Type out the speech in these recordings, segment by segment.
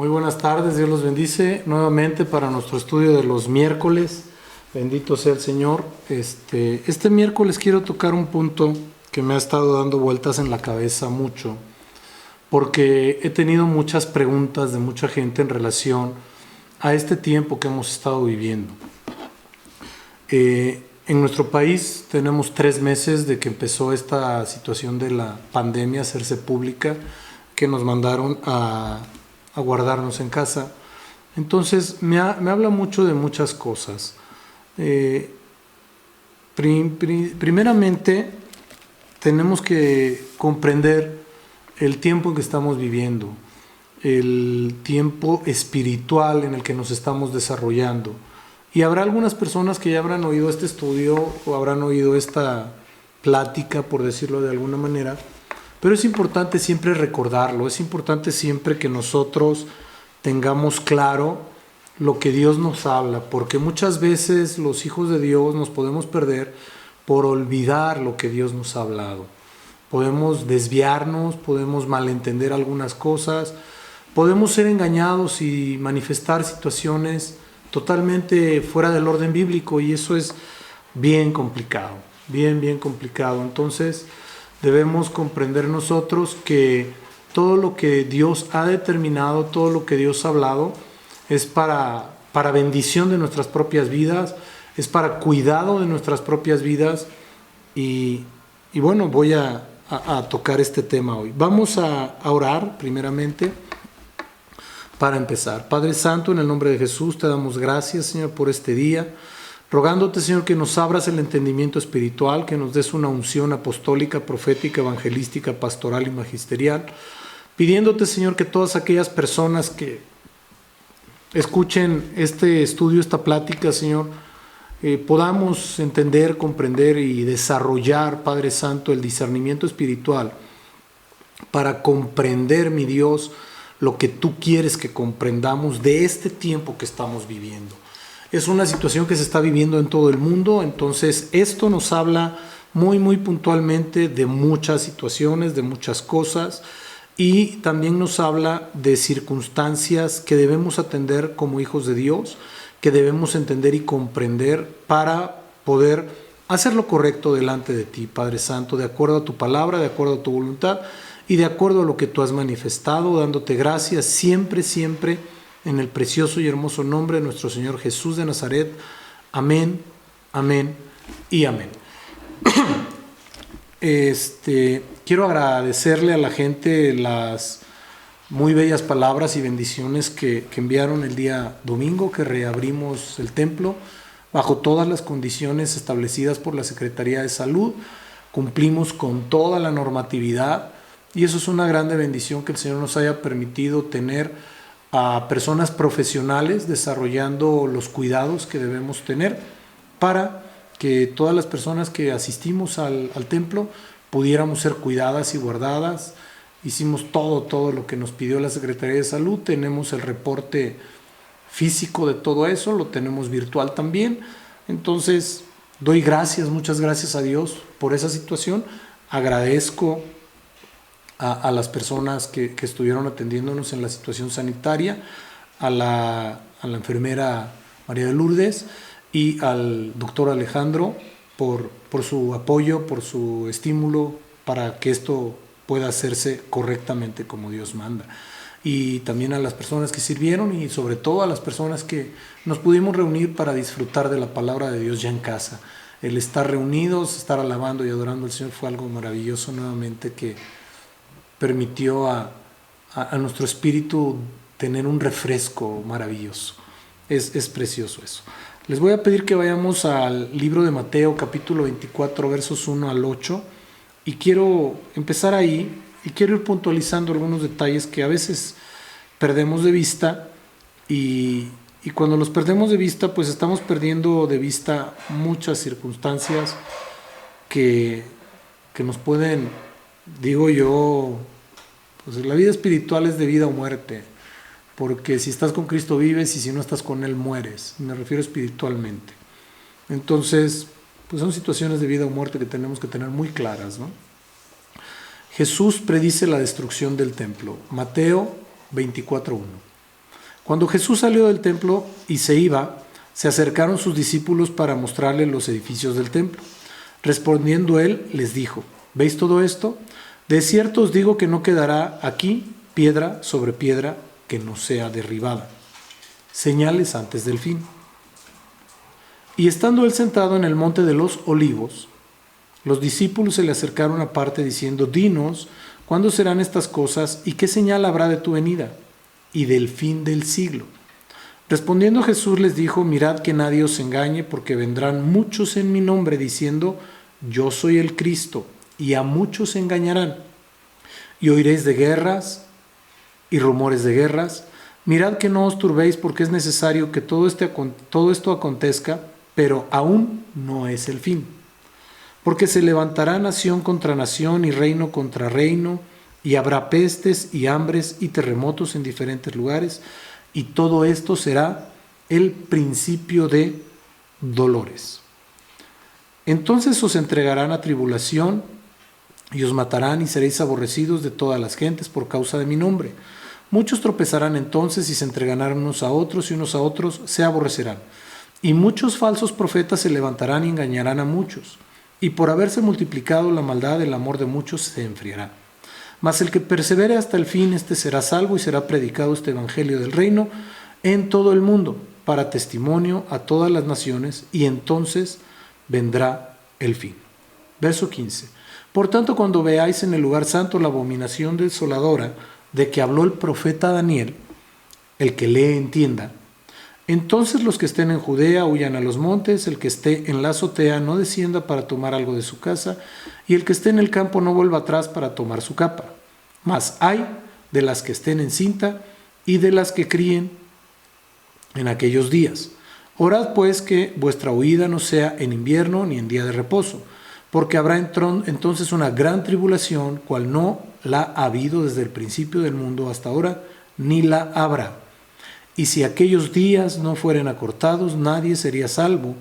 Muy buenas tardes, Dios los bendice nuevamente para nuestro estudio de los miércoles. Bendito sea el Señor. Este miércoles quiero tocar un punto que me ha estado dando vueltas en la cabeza mucho, porque he tenido muchas preguntas de mucha gente en relación a este tiempo que hemos estado viviendo. En nuestro país tenemos 3 meses de que empezó esta situación de la pandemia a hacerse pública, que nos mandaron a guardarnos en casa. Entonces me habla mucho de muchas cosas. Primeramente tenemos que comprender el tiempo en que estamos viviendo, el tiempo espiritual en el que nos estamos desarrollando. Y habrá algunas personas que ya habrán oído este estudio o habrán oído esta plática, por decirlo de alguna manera, pero es importante siempre recordarlo, es importante siempre que nosotros tengamos claro lo que Dios nos habla, porque muchas veces los hijos de Dios nos podemos perder por olvidar lo que Dios nos ha hablado. Podemos desviarnos, podemos malentender algunas cosas, podemos ser engañados y manifestar situaciones totalmente fuera del orden bíblico, y eso es bien complicado, bien complicado. Entonces debemos comprender nosotros que todo lo que Dios ha determinado, todo lo que Dios ha hablado, es para bendición de nuestras propias vidas, es para cuidado de nuestras propias vidas. Y bueno, voy a tocar este tema hoy. Vamos a orar primeramente para empezar. Padre Santo, en el nombre de Jesús te damos gracias, Señor, por este día, rogándote, Señor, que nos abras el entendimiento espiritual, que nos des una unción apostólica, profética, evangelística, pastoral y magisterial, pidiéndote, Señor, que todas aquellas personas que escuchen este estudio, esta plática, Señor, podamos entender, comprender y desarrollar, Padre Santo, el discernimiento espiritual para comprender, mi Dios, lo que tú quieres que comprendamos de este tiempo que estamos viviendo. Es una situación que se está viviendo en todo el mundo, entonces esto nos habla muy puntualmente de muchas situaciones, de muchas cosas, y también nos habla de circunstancias que debemos atender como hijos de Dios, que debemos entender y comprender para poder hacer lo correcto delante de ti, Padre Santo, de acuerdo a tu palabra, de acuerdo a tu voluntad y de acuerdo a lo que tú has manifestado, dándote gracias siempre en el precioso y hermoso nombre de nuestro Señor Jesús de Nazaret. Amén, amén y amén. Quiero agradecerle a la gente las muy bellas palabras y bendiciones que enviaron el día domingo, que reabrimos el templo bajo todas las condiciones establecidas por la Secretaría de Salud. Cumplimos con toda la normatividad y eso es una grande bendición, que el Señor nos haya permitido tener a personas profesionales desarrollando los cuidados que debemos tener para que todas las personas que asistimos al templo pudiéramos ser cuidadas y guardadas. Hicimos todo lo que nos pidió la Secretaría de Salud. Tenemos el reporte físico de todo eso, lo tenemos virtual también. Entonces doy gracias, muchas gracias a Dios por esa situación. Agradezco a las personas que estuvieron atendiéndonos en la situación sanitaria, a la enfermera María de Lourdes y al doctor Alejandro por su apoyo, por su estímulo para que esto pueda hacerse correctamente como Dios manda. Y también a las personas que sirvieron y sobre todo a las personas que nos pudimos reunir para disfrutar de la palabra de Dios ya en casa. El estar reunidos, estar alabando y adorando al Señor fue algo maravilloso nuevamente, que permitió a nuestro espíritu tener un refresco maravilloso. Es precioso eso. Les voy a pedir que vayamos al libro de Mateo, capítulo 24, versos 1 al 8, y quiero empezar ahí, y quiero ir puntualizando algunos detalles que a veces perdemos de vista, y cuando los perdemos de vista, pues estamos perdiendo de vista muchas circunstancias que nos pueden, digo yo, pues la vida espiritual es de vida o muerte, porque si estás con Cristo vives y si no estás con Él mueres. Me refiero espiritualmente. Entonces, pues son situaciones de vida o muerte que tenemos que tener muy claras, ¿no? Jesús predice la destrucción del templo. Mateo 24:1. Cuando Jesús salió del templo y se iba, se acercaron sus discípulos para mostrarle los edificios del templo. Respondiendo él, les dijo: ¿Veis todo esto? De cierto os digo que no quedará aquí piedra sobre piedra que no sea derribada. Señales antes del fin. Y estando él sentado en el monte de los Olivos, los discípulos se le acercaron aparte diciendo: Dinos, ¿cuándo serán estas cosas y qué señal habrá de tu venida y del fin del siglo? Respondiendo Jesús les dijo: Mirad que nadie os engañe, porque vendrán muchos en mi nombre diciendo: Yo soy el Cristo, y a muchos engañarán. Y oiréis de guerras y rumores de guerras. Mirad que no os turbéis, porque es necesario que todo esto acontezca, pero aún no es el fin. Porque se levantará nación contra nación y reino contra reino, y habrá pestes y hambres y terremotos en diferentes lugares, y todo esto será el principio de dolores. Entonces os entregarán a tribulación y os matarán, y seréis aborrecidos de todas las gentes por causa de mi nombre. Muchos tropezarán entonces y se entregarán unos a otros, y unos a otros se aborrecerán. Y muchos falsos profetas se levantarán y engañarán a muchos. Y por haberse multiplicado la maldad, el amor de muchos se enfriará. Mas el que persevere hasta el fin, este será salvo, y será predicado este evangelio del reino en todo el mundo, para testimonio a todas las naciones, y entonces vendrá el fin. Verso 15. Por tanto, cuando veáis en el lugar santo la abominación desoladora de que habló el profeta Daniel, el que lee entienda, entonces los que estén en Judea huyan a los montes, el que esté en la azotea no descienda para tomar algo de su casa, y el que esté en el campo no vuelva atrás para tomar su capa. Mas ay de las que estén en cinta y de las que críen en aquellos días. Orad pues que vuestra huida no sea en invierno ni en día de reposo, porque habrá entonces una gran tribulación, cual no la ha habido desde el principio del mundo hasta ahora, ni la habrá. Y si aquellos días no fueren acortados, nadie sería salvo,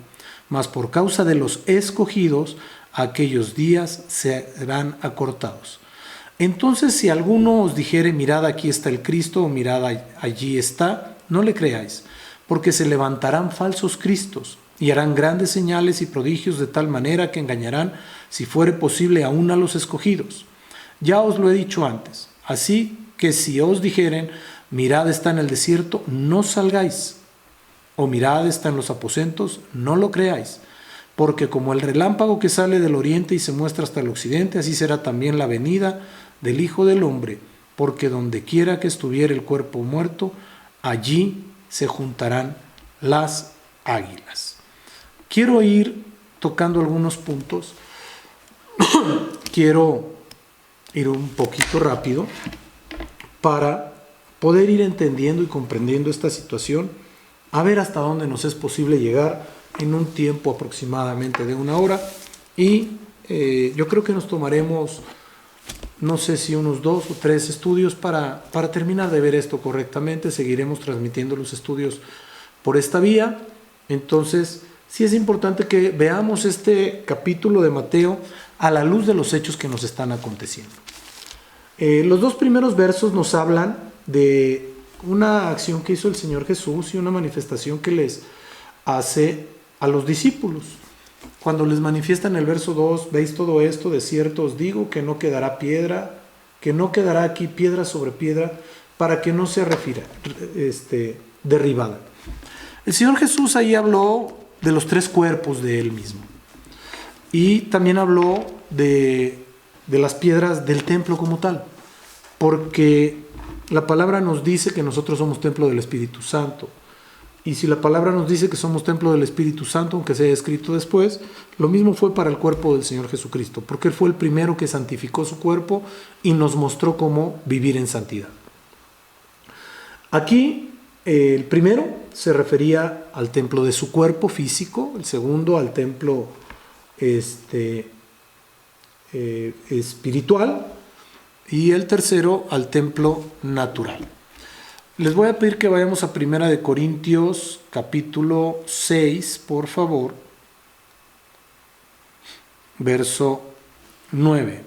mas por causa de los escogidos, aquellos días serán acortados. Entonces, si alguno os dijere: mirad, aquí está el Cristo, o mirad, allí está, no le creáis, porque se levantarán falsos cristos, y harán grandes señales y prodigios, de tal manera que engañarán, si fuere posible, aún a los escogidos. Ya os lo he dicho antes. Así que si os dijeren: mirad, está en el desierto, no salgáis, o mirad, está en los aposentos, no lo creáis, porque como el relámpago que sale del oriente y se muestra hasta el occidente, así será también la venida del Hijo del Hombre, porque donde quiera que estuviere el cuerpo muerto, allí se juntarán las águilas. Quiero ir tocando algunos puntos. Quiero ir un poquito rápido para poder ir entendiendo y comprendiendo esta situación, a ver hasta dónde nos es posible llegar en un tiempo aproximadamente de 1 hora. Y yo creo que nos tomaremos, no sé si unos 2 o 3 estudios para terminar de ver esto correctamente. Seguiremos transmitiendo los estudios por esta vía. Entonces, sí es importante que veamos este capítulo de Mateo a la luz de los hechos que nos están aconteciendo. Los 2 primeros versos nos hablan de una acción que hizo el Señor Jesús y una manifestación que les hace a los discípulos. Cuando les manifiesta en el verso 2: veis todo esto, de cierto os digo que no quedará piedra, que no quedará aquí piedra sobre piedra, para que no sea derribada. El Señor Jesús ahí habló de los 3 cuerpos de Él mismo. Y también habló de las piedras del templo como tal, porque la palabra nos dice que nosotros somos templo del Espíritu Santo. Y si la palabra nos dice que somos templo del Espíritu Santo, aunque sea escrito después, lo mismo fue para el cuerpo del Señor Jesucristo, porque Él fue el primero que santificó su cuerpo y nos mostró cómo vivir en santidad. Aquí el primero se refería al templo de su cuerpo físico, el segundo al templo espiritual, y el tercero al templo natural. Les voy a pedir que vayamos a 1 Corintios capítulo 6, por favor, verso 9.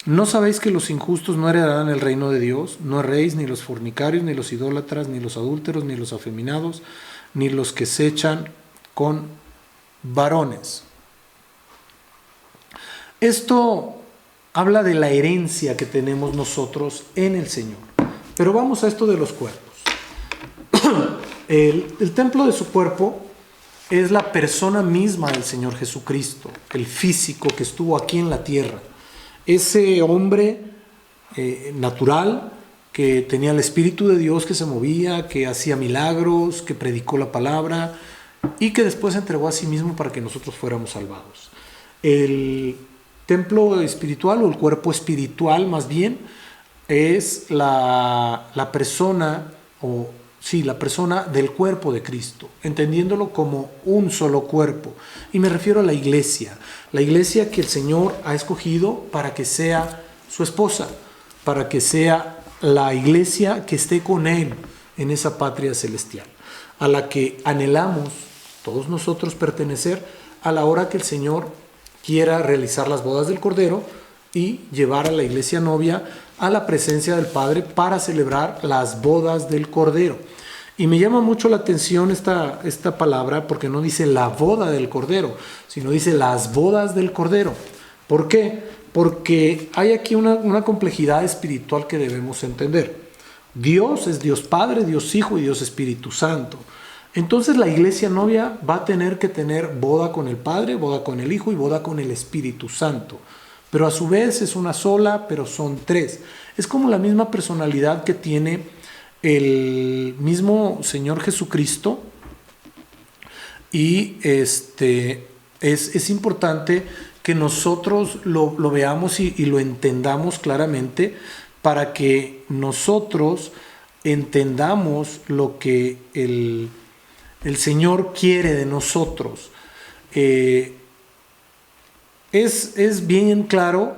¿No sabéis que los injustos no heredarán el reino de Dios? No erréis, ni los fornicarios, ni los idólatras, ni los adúlteros, ni los afeminados, ni los que se echan con varones. Esto habla de la herencia que tenemos nosotros en el Señor. Pero vamos a esto de los cuerpos. El templo de su cuerpo es la persona misma del Señor Jesucristo, el físico que estuvo aquí en la tierra. Ese hombre natural que tenía el Espíritu de Dios, que se movía, que hacía milagros, que predicó la palabra y que después se entregó a sí mismo para que nosotros fuéramos salvados. El templo espiritual, o el cuerpo espiritual más bien, es la persona, la persona del cuerpo de Cristo, entendiéndolo como un solo cuerpo. Y me refiero a la iglesia que el Señor ha escogido para que sea su esposa, para que sea la iglesia que esté con Él en esa patria celestial, a la que anhelamos todos nosotros pertenecer a la hora que el Señor quiera realizar las bodas del Cordero y llevar a la iglesia novia a la presencia del Padre para celebrar las bodas del Cordero. Y me llama mucho la atención esta palabra, porque no dice la boda del Cordero, sino dice las bodas del Cordero. ¿Por qué? Porque hay aquí una complejidad espiritual que debemos entender. Dios es Dios Padre, Dios Hijo y Dios Espíritu Santo. Entonces la iglesia novia va a tener que tener boda con el Padre, boda con el Hijo y boda con el Espíritu Santo. Pero a su vez es una sola, pero son tres. Es como la misma personalidad que tiene el mismo Señor Jesucristo. Y es importante que nosotros lo veamos y lo entendamos claramente, para que nosotros entendamos lo que el Señor quiere de nosotros. Es bien claro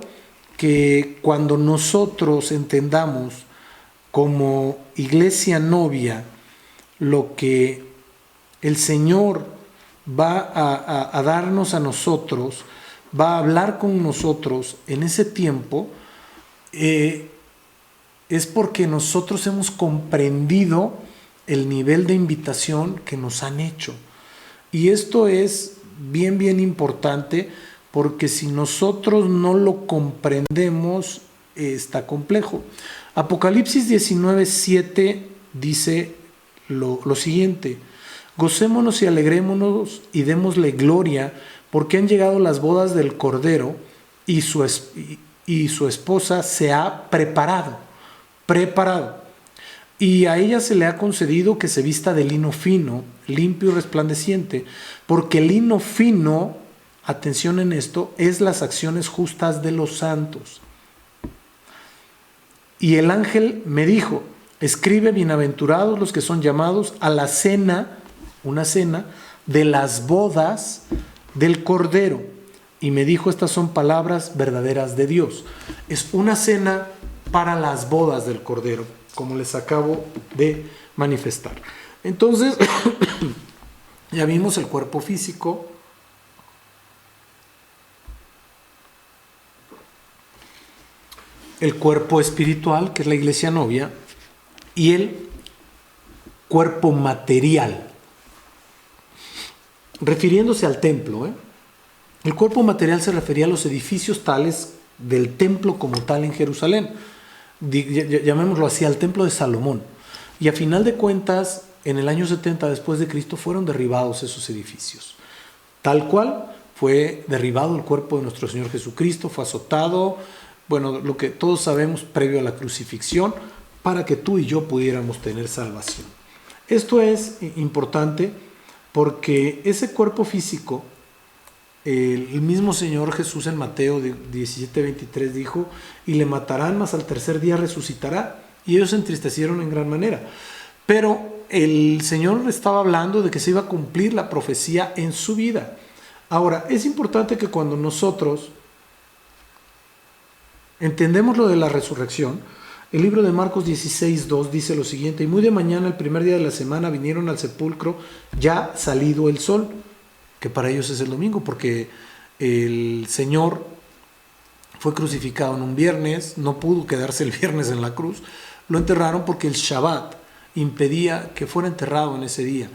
que cuando nosotros entendamos como iglesia novia lo que el Señor va a darnos a nosotros, va a hablar con nosotros en ese tiempo, es porque nosotros hemos comprendido el nivel de invitación que nos han hecho. Y esto es bien importante, porque si nosotros no lo comprendemos, está complejo. Apocalipsis 19:7 dice lo siguiente: gocémonos y alegrémonos y démosle gloria, porque han llegado las bodas del Cordero y su esposa se ha preparado. Y a ella se le ha concedido que se vista de lino fino, limpio y resplandeciente, porque el lino fino, atención en esto, es las acciones justas de los santos. Y el ángel me dijo: escribe, bienaventurados los que son llamados a la cena, una cena, de las bodas del Cordero. Y me dijo: estas son palabras verdaderas de Dios. Es una cena para las bodas del Cordero, como les acabo de manifestar. Entonces, ya vimos el cuerpo físico, el cuerpo espiritual, que es la iglesia novia, y el cuerpo material. Refiriéndose al templo, el cuerpo material se refería a los edificios tales del templo como tal en Jerusalén. Llamémoslo así, al templo de Salomón. Y a final de cuentas, en el año 70 después de Cristo, fueron derribados esos edificios. Tal cual fue derribado el cuerpo de nuestro Señor Jesucristo, fue azotado, bueno, lo que todos sabemos previo a la crucifixión, para que tú y yo pudiéramos tener salvación. Esto es importante porque ese cuerpo físico, el mismo Señor Jesús en Mateo 17:23 dijo: y le matarán, mas al tercer día resucitará. Y ellos se entristecieron en gran manera. Pero el Señor estaba hablando de que se iba a cumplir la profecía en su vida. Ahora, es importante que cuando nosotros entendemos lo de la resurrección, el libro de Marcos 16:2 dice lo siguiente: y muy de mañana, el primer día de la semana, vinieron al sepulcro ya salido el sol, que para ellos es el domingo, porque el Señor fue crucificado en un viernes, no pudo quedarse el viernes en la cruz, lo enterraron porque el Shabbat impedía que fuera enterrado en ese día.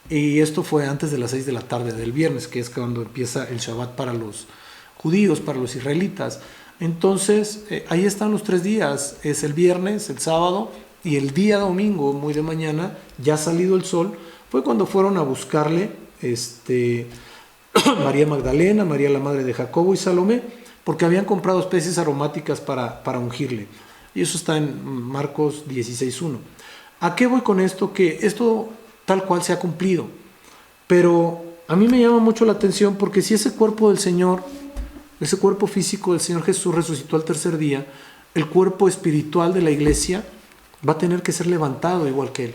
Y esto fue antes de las 6 de la tarde del viernes, que es cuando empieza el Shabbat para los judíos, para los israelitas. Entonces, ahí están los 3 días, es el viernes, el sábado y el día domingo, muy de mañana, ya salido el sol, fue cuando fueron a buscarle María Magdalena, María la madre de Jacobo y Salomé, porque habían comprado especies aromáticas para ungirle. Y eso está en Marcos 16:1. ¿A qué voy con esto? Que esto tal cual se ha cumplido. Pero a mí me llama mucho la atención porque si ese cuerpo del Señor, ese cuerpo físico del Señor Jesús resucitó al tercer día, el cuerpo espiritual de la iglesia va a tener que ser levantado igual que Él.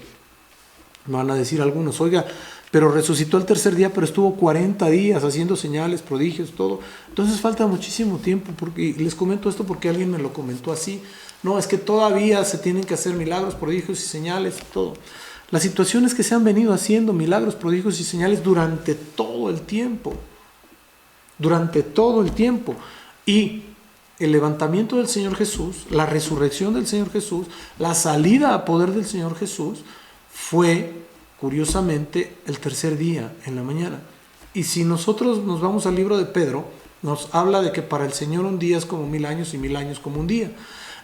Me van a decir algunos, oiga, pero resucitó el tercer día, pero estuvo 40 días haciendo señales, prodigios, todo. Entonces falta muchísimo tiempo, y les comento esto porque alguien me lo comentó así. No, es que todavía se tienen que hacer milagros, prodigios y señales, todo. La situación es que se han venido haciendo milagros, prodigios y señales durante todo el tiempo. Durante todo el tiempo. Y el levantamiento del Señor Jesús, la resurrección del Señor Jesús, la salida a poder del Señor Jesús, fue, curiosamente, el tercer día en la mañana. Y si nosotros nos vamos al libro de Pedro, nos habla de que para el Señor un día es como 1000 años y 1000 años como un día.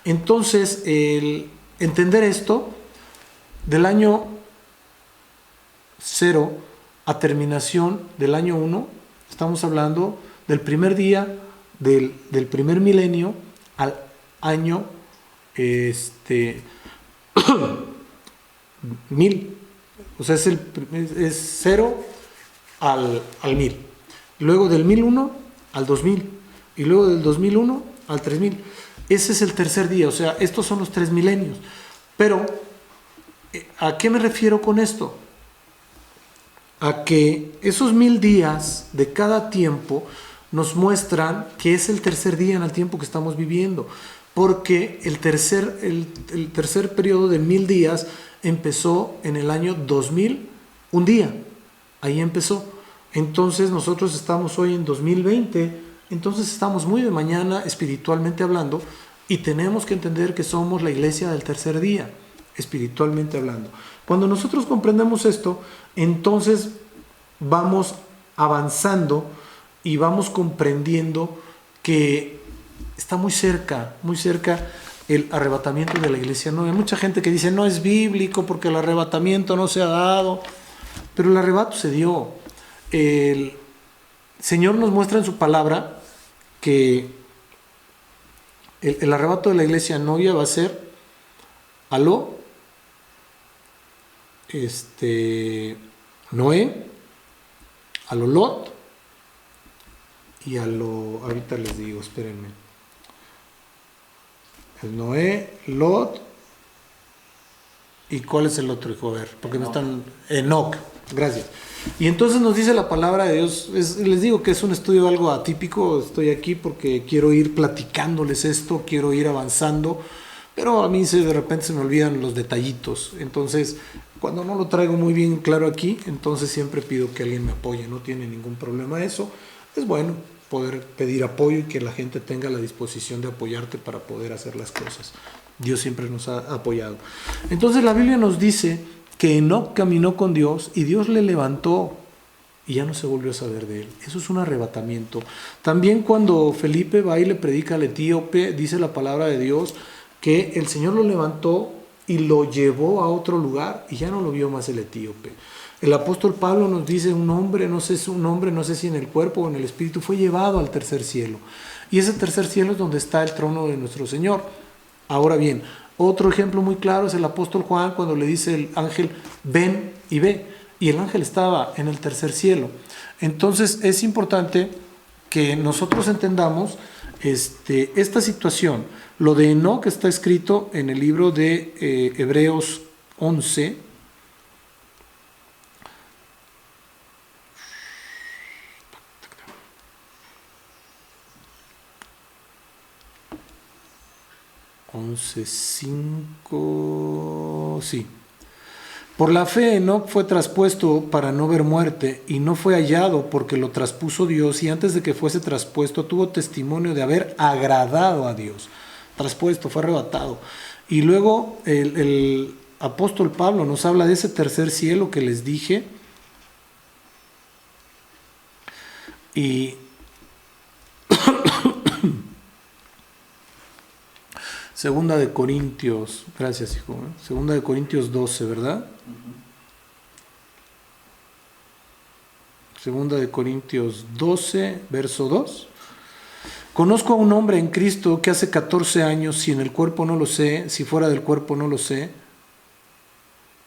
Entonces, el entender esto, del año 0 a terminación del año 1, estamos hablando del primer día del primer milenio al año 1000. O sea, es 0 al 1000. Luego del 1001 al 2000. Y luego del 2001 al 3000. Ese es el tercer día. O sea, estos son los 3 milenios. Pero, ¿a qué me refiero con esto? A que esos 1000 días de cada tiempo nos muestran que es el tercer día en el tiempo que estamos viviendo. Porque el tercer periodo de 1000 días empezó en el año 2000, un día. Ahí empezó. Entonces nosotros estamos hoy en 2020, entonces estamos muy de mañana espiritualmente hablando y tenemos que entender que somos la iglesia del tercer día, espiritualmente hablando. Cuando nosotros comprendemos esto, entonces vamos avanzando y vamos comprendiendo que está muy cerca el arrebatamiento de la iglesia. No, hay mucha gente que dice no es bíblico porque el arrebatamiento no se ha dado, pero el arrebato se dio. El Señor nos muestra en su palabra que el arrebato de la iglesia novia va a ser a lo Noé, a lo Lot y a lo, ahorita les digo, espérenme, el Noé, Lot, ¿y cuál es el otro hijo? A ver, porque no están, Enoc, gracias. Y entonces nos dice la palabra de Dios, les digo que es un estudio algo atípico, estoy aquí porque quiero ir platicándoles esto, quiero ir avanzando, pero a mí de repente se me olvidan los detallitos, entonces cuando no lo traigo muy bien claro aquí, entonces siempre pido que alguien me apoye, no tiene ningún problema eso, es bueno poder pedir apoyo y que la gente tenga la disposición de apoyarte para poder hacer las cosas. Dios siempre nos ha apoyado. Entonces la Biblia nos dice que Enoc caminó con Dios y Dios le levantó y ya no se volvió a saber de él. Eso es un arrebatamiento. También cuando Felipe va y le predica al etíope, dice la palabra de Dios que el Señor lo levantó y lo llevó a otro lugar y ya no lo vio más el etíope. El apóstol Pablo nos dice un hombre, no sé si en el cuerpo o en el espíritu, fue llevado al tercer cielo. Y ese tercer cielo es donde está el trono de nuestro Señor. Ahora bien, otro ejemplo muy claro es el apóstol Juan cuando le dice el ángel, ven y ve. Y el ángel estaba en el tercer cielo. Entonces es importante que nosotros entendamos esta situación. Lo de Enoc está escrito en el libro de Hebreos 11. Sí. Por la fe Enoc fue traspuesto para no ver muerte y no fue hallado porque lo traspuso Dios y antes de que fuese traspuesto tuvo testimonio de haber agradado a Dios. Traspuesto, fue arrebatado. Y luego el apóstol Pablo nos habla de ese tercer cielo que les dije. Y Segunda de Corintios, gracias hijo, Segunda de Corintios 12, ¿verdad? Segunda de Corintios 12, verso 2. Conozco a un hombre en Cristo que hace 14 años, si en el cuerpo no lo sé, si fuera del cuerpo no lo sé,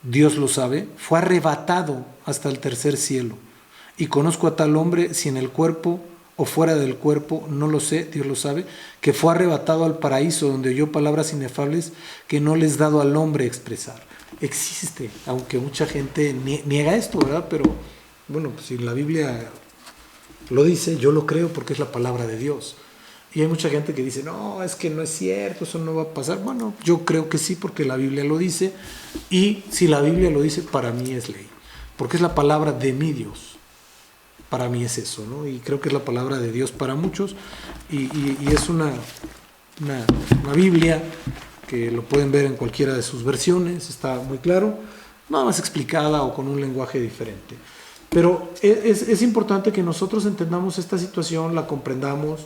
Dios lo sabe, fue arrebatado hasta el tercer cielo. Y conozco a tal hombre, si en el cuerpo o fuera del cuerpo, no lo sé, Dios lo sabe, que fue arrebatado al paraíso, donde oyó palabras inefables que no les dado al hombre expresar. Existe, aunque mucha gente niega esto, ¿verdad? Pero bueno, pues si la Biblia lo dice, yo lo creo porque es la palabra de Dios. Y hay mucha gente que dice, no, es que no es cierto, eso no va a pasar. Bueno, yo creo que sí porque la Biblia lo dice. Y si la Biblia lo dice, para mí es ley. Porque es la palabra de mi Dios. Para mí es eso, ¿no? Y creo que es la palabra de Dios para muchos. Y es una Biblia que lo pueden ver en cualquiera de sus versiones. Está muy claro. Nada más explicada o con un lenguaje diferente. Pero es importante que nosotros entendamos esta situación, la comprendamos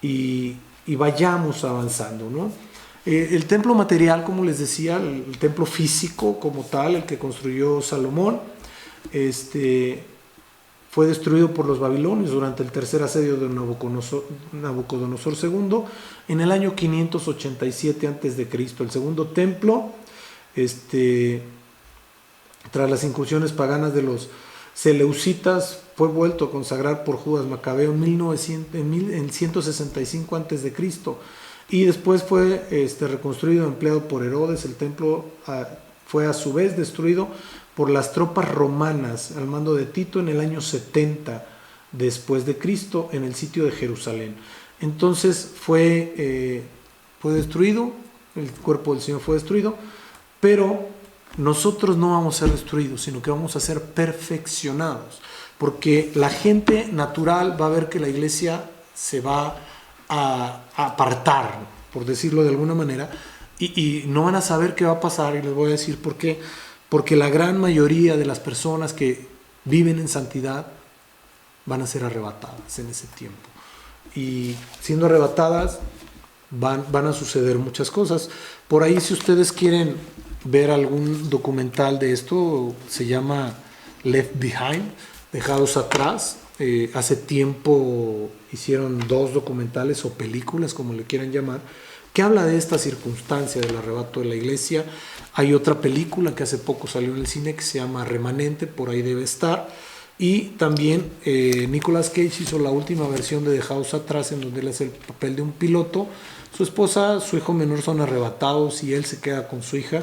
y vayamos avanzando, ¿no? El templo material, como les decía, el templo físico como tal, el que construyó Salomón, fue destruido por los babilonios durante el tercer asedio de Nabucodonosor II en el año 587 a.C. El segundo templo, tras las incursiones paganas de los seleucitas, fue vuelto a consagrar por Judas Macabeo en 165 a.C. y después fue reconstruido, empleado por Herodes. El templo fue a su vez destruido por las tropas romanas al mando de Tito en el año 70 después de Cristo en el sitio de Jerusalén. Entonces fue destruido, el cuerpo del Señor fue destruido, pero nosotros no vamos a ser destruidos, sino que vamos a ser perfeccionados, porque la gente natural va a ver que la iglesia se va a apartar, por decirlo de alguna manera, y no van a saber qué va a pasar, y les voy a decir por qué. Porque la gran mayoría de las personas que viven en santidad van a ser arrebatadas en ese tiempo. Y siendo arrebatadas van a suceder muchas cosas. Por ahí, si ustedes quieren ver algún documental de esto, se llama Left Behind, Dejados Atrás. Hace tiempo hicieron 2 documentales o películas, como le quieran llamar, que habla de esta circunstancia del arrebato de la iglesia. Hay otra película que hace poco salió en el cine que se llama Remanente, por ahí debe estar. Y también Nicolas Cage hizo la última versión de Dejados Atrás, en donde él hace el papel de un piloto. Su esposa, su hijo menor son arrebatados y él se queda con su hija.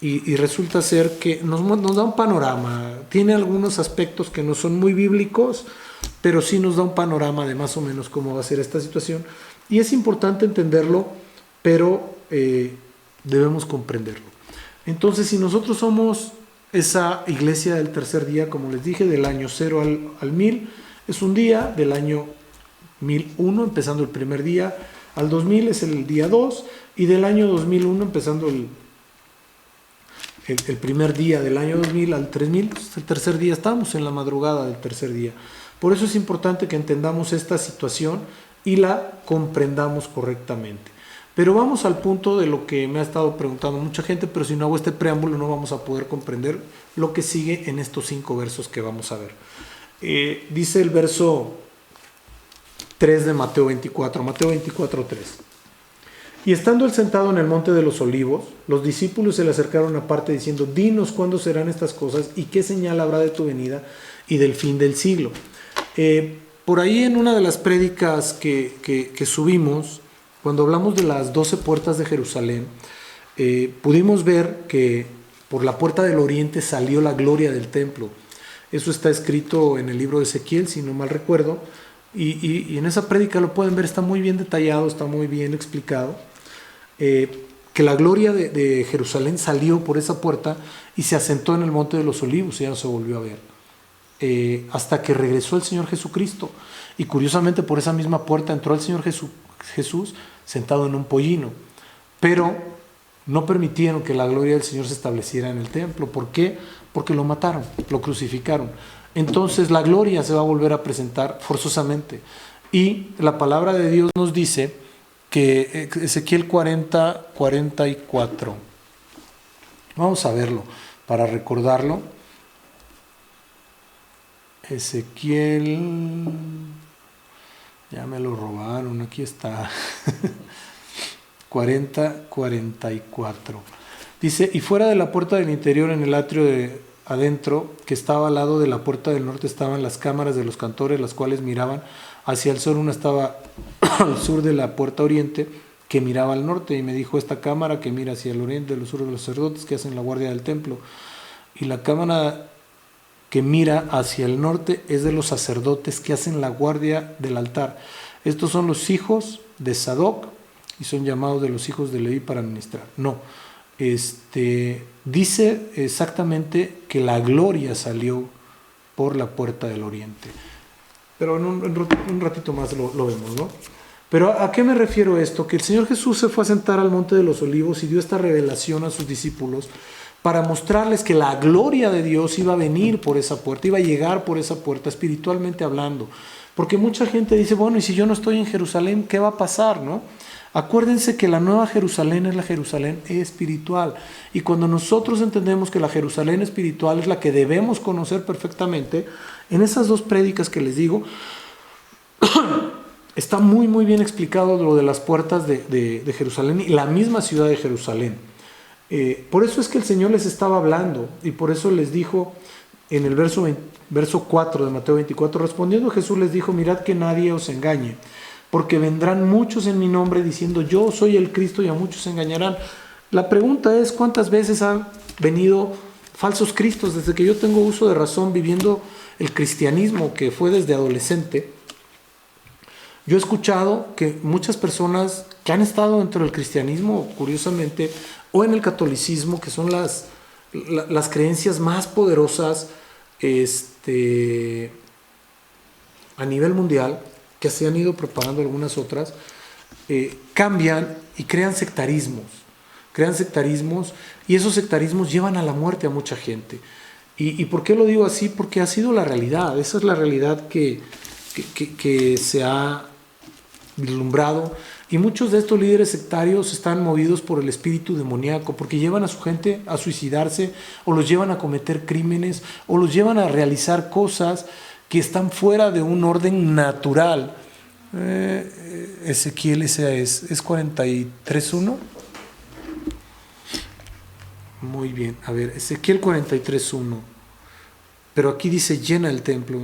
Y resulta ser que nos da un panorama. Tiene algunos aspectos que no son muy bíblicos, pero sí nos da un panorama de más o menos cómo va a ser esta situación. Y es importante entenderlo, pero debemos comprenderlo. Entonces, si nosotros somos esa iglesia del tercer día, como les dije, del año 0 al 1000, es un día, del año 1001, empezando el primer día, al 2000 es el día 2, y del año 2001, empezando el primer día del año 2000 al 3000, es el tercer día, estamos en la madrugada del tercer día. Por eso es importante que entendamos esta situación y la comprendamos correctamente. Pero vamos al punto de lo que me ha estado preguntando mucha gente, pero si no hago este preámbulo no vamos a poder comprender lo que sigue en estos 5 versos que vamos a ver. Dice el verso 3 de Mateo 24, Mateo 24, 3. Y estando él sentado en el monte de los olivos, los discípulos se le acercaron aparte diciendo, dinos cuándo serán estas cosas y qué señal habrá de tu venida y del fin del siglo. Por ahí en una de las prédicas que subimos, cuando hablamos de las 12 puertas de Jerusalén, pudimos ver que por la puerta del oriente salió la gloria del templo. Eso está escrito en el libro de Ezequiel, si no mal recuerdo, y en esa prédica lo pueden ver, está muy bien detallado, está muy bien explicado. que la gloria de Jerusalén salió por esa puerta y se asentó en el Monte de los Olivos y ya no se volvió a ver. Hasta que regresó el Señor Jesucristo. Y curiosamente por esa misma puerta entró el Señor Jesús sentado en un pollino. Pero no permitieron que la gloria del Señor se estableciera en el templo. ¿Por qué? Porque lo mataron, lo crucificaron. Entonces la gloria se va a volver a presentar forzosamente. Y la palabra de Dios nos dice que Ezequiel 40, 44. Vamos a verlo para recordarlo. Ezequiel, ya me lo robaron, aquí está. 40, 44. Dice, y fuera de la puerta del interior, en el atrio de adentro, que estaba al lado de la puerta del norte, estaban las cámaras de los cantores, las cuales miraban hacia el sur. Una estaba al sur de la puerta oriente, que miraba al norte, y me dijo, esta cámara que mira hacia el oriente, de los sur de los sacerdotes que hacen la guardia del templo, y la cámara que mira hacia el norte es de los sacerdotes que hacen la guardia del altar. Estos son los hijos de Sadoc y son llamados de los hijos de Leví para ministrar. No, dice exactamente que la gloria salió por la puerta del oriente. Pero en un ratito más lo vemos, ¿no? Pero ¿a qué me refiero esto? Que el Señor Jesús se fue a sentar al Monte de los Olivos y dio esta revelación a sus discípulos para mostrarles que la gloria de Dios iba a venir por esa puerta, iba a llegar por esa puerta, espiritualmente hablando. Porque mucha gente dice, bueno, y si yo no estoy en Jerusalén, ¿qué va a pasar, no? Acuérdense que la nueva Jerusalén es la Jerusalén espiritual. Y cuando nosotros entendemos que la Jerusalén espiritual es la que debemos conocer perfectamente, en esas dos prédicas que les digo, está muy, muy bien explicado lo de las puertas de Jerusalén y la misma ciudad de Jerusalén. Por eso es que el Señor les estaba hablando y por eso les dijo en el verso 4 de Mateo 24, respondiendo Jesús les dijo, mirad que nadie os engañe, porque vendrán muchos en mi nombre diciendo, yo soy el Cristo, y a muchos se engañarán. La pregunta es, ¿cuántas veces han venido falsos cristos? Desde que yo tengo uso de razón viviendo el cristianismo, que fue desde adolescente, yo he escuchado que muchas personas que han estado dentro del cristianismo, curiosamente, o en el catolicismo, que son las creencias más poderosas a nivel mundial, que se han ido preparando algunas otras, cambian y crean sectarismos, y esos sectarismos llevan a la muerte a mucha gente. ¿Y por qué lo digo así? Porque ha sido la realidad, esa es la realidad que se ha vislumbrado, y muchos de estos líderes sectarios están movidos por el espíritu demoníaco, porque llevan a su gente a suicidarse, o los llevan a cometer crímenes, o los llevan a realizar cosas que están fuera de un orden natural. Ezequiel, ese es 43.1. Muy bien, a ver, Ezequiel 43.1. Pero aquí dice llena el templo.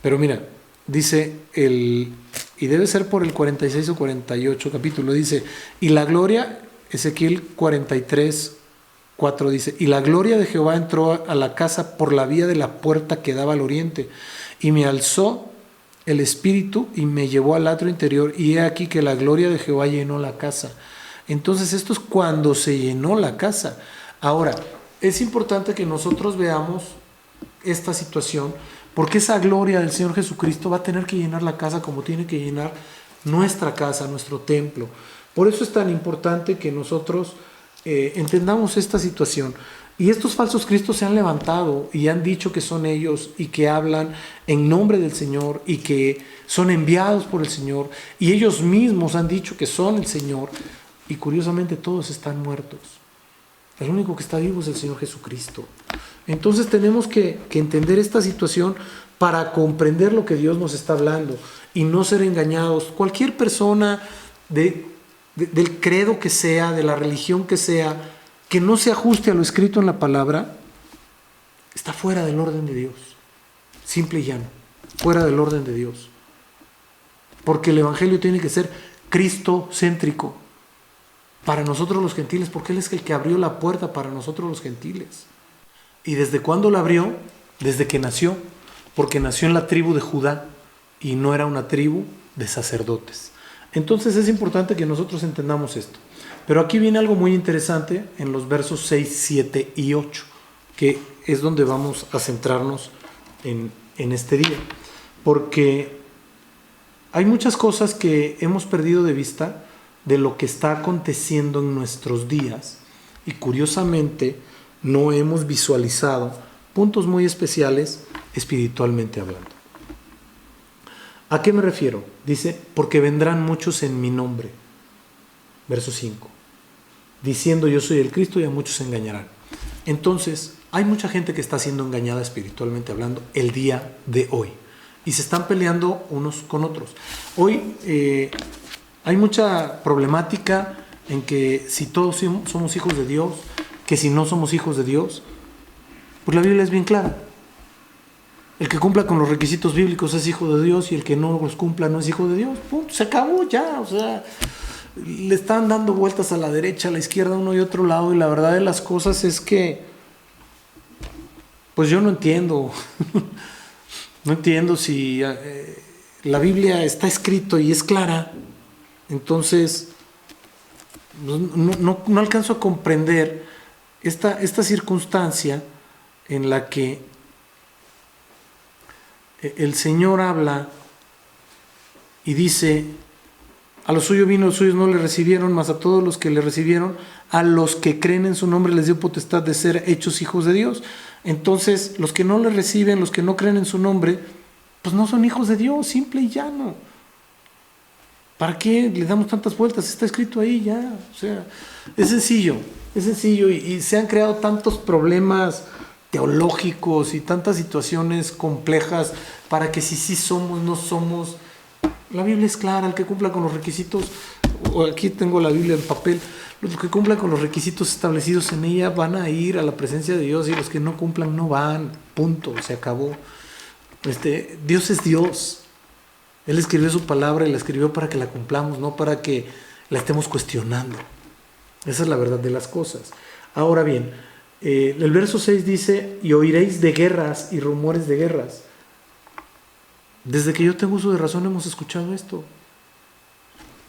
Pero mira, dice y debe ser por el 46 o 48 capítulo, dice, y la gloria, Ezequiel 43:4 dice, y la gloria de Jehová entró a la casa por la vía de la puerta que daba al oriente, y me alzó el espíritu y me llevó al atrio interior, y he aquí que la gloria de Jehová llenó la casa. Entonces esto es cuando se llenó la casa. Ahora, es importante que nosotros veamos esta situación, porque esa gloria del Señor Jesucristo va a tener que llenar la casa como tiene que llenar nuestra casa, nuestro templo. Por eso es tan importante que nosotros entendamos esta situación. Y estos falsos cristos se han levantado y han dicho que son ellos y que hablan en nombre del Señor y que son enviados por el Señor, y ellos mismos han dicho que son el Señor, y curiosamente todos están muertos. El único que está vivo es el Señor Jesucristo. Entonces tenemos que entender esta situación para comprender lo que Dios nos está hablando y no ser engañados. Cualquier persona del credo que sea, de la religión que sea, que no se ajuste a lo escrito en la palabra, está fuera del orden de Dios. Simple y llano, fuera del orden de Dios. Porque el evangelio tiene que ser cristocéntrico. para nosotros los gentiles, porque Él es el que abrió la puerta para nosotros los gentiles. ¿Y desde cuándo la abrió? Desde que nació, porque nació en la tribu de Judá y no era una tribu de sacerdotes. Entonces es importante que nosotros entendamos esto. Pero aquí viene algo muy interesante en los versos 6, 7 y 8, que es donde vamos a centrarnos en este día. Porque hay muchas cosas que hemos perdido de vista de lo que está aconteciendo en nuestros días y curiosamente no hemos visualizado puntos muy especiales espiritualmente hablando. ¿A qué me refiero? Dice, porque vendrán muchos en mi nombre. Verso 5. Diciendo yo soy el Cristo y a muchos se engañarán. Entonces, hay mucha gente que está siendo engañada espiritualmente hablando el día de hoy. Y se están peleando unos con otros. Hoy hay mucha problemática en que si todos somos hijos de Dios, que si no somos hijos de Dios, pues la Biblia es bien clara. El que cumpla con los requisitos bíblicos es hijo de Dios y el que no los cumpla no es hijo de Dios. Punto, se acabó ya, o sea, le están dando vueltas a la derecha, a la izquierda, uno y otro lado, y la verdad de las cosas es que, pues yo no entiendo, no entiendo si la Biblia está escrito y es clara, entonces no alcanzo a comprender esta circunstancia en la que el Señor habla y dice, a los suyos vino, los suyos no le recibieron, mas a todos los que le recibieron, a los que creen en su nombre les dio potestad de ser hechos hijos de Dios. Entonces, los que no le reciben, los que no creen en su nombre, pues no son hijos de Dios, simple y llano. ¿Para qué le damos tantas vueltas? Está escrito ahí ya, o sea, es sencillo y se han creado tantos problemas teológicos y tantas situaciones complejas para que si sí somos, no somos. La Biblia es clara, el que cumpla con los requisitos, o aquí tengo la Biblia en papel, los que cumplan con los requisitos establecidos en ella van a ir a la presencia de Dios y los que no cumplan no van, punto, se acabó. Dios es Dios. Él escribió su palabra y la escribió para que la cumplamos, no para que la estemos cuestionando. Esa es la verdad de las cosas. Ahora bien, el verso 6 dice, y oiréis de guerras y rumores de guerras. Desde que yo tengo uso de razón hemos escuchado esto.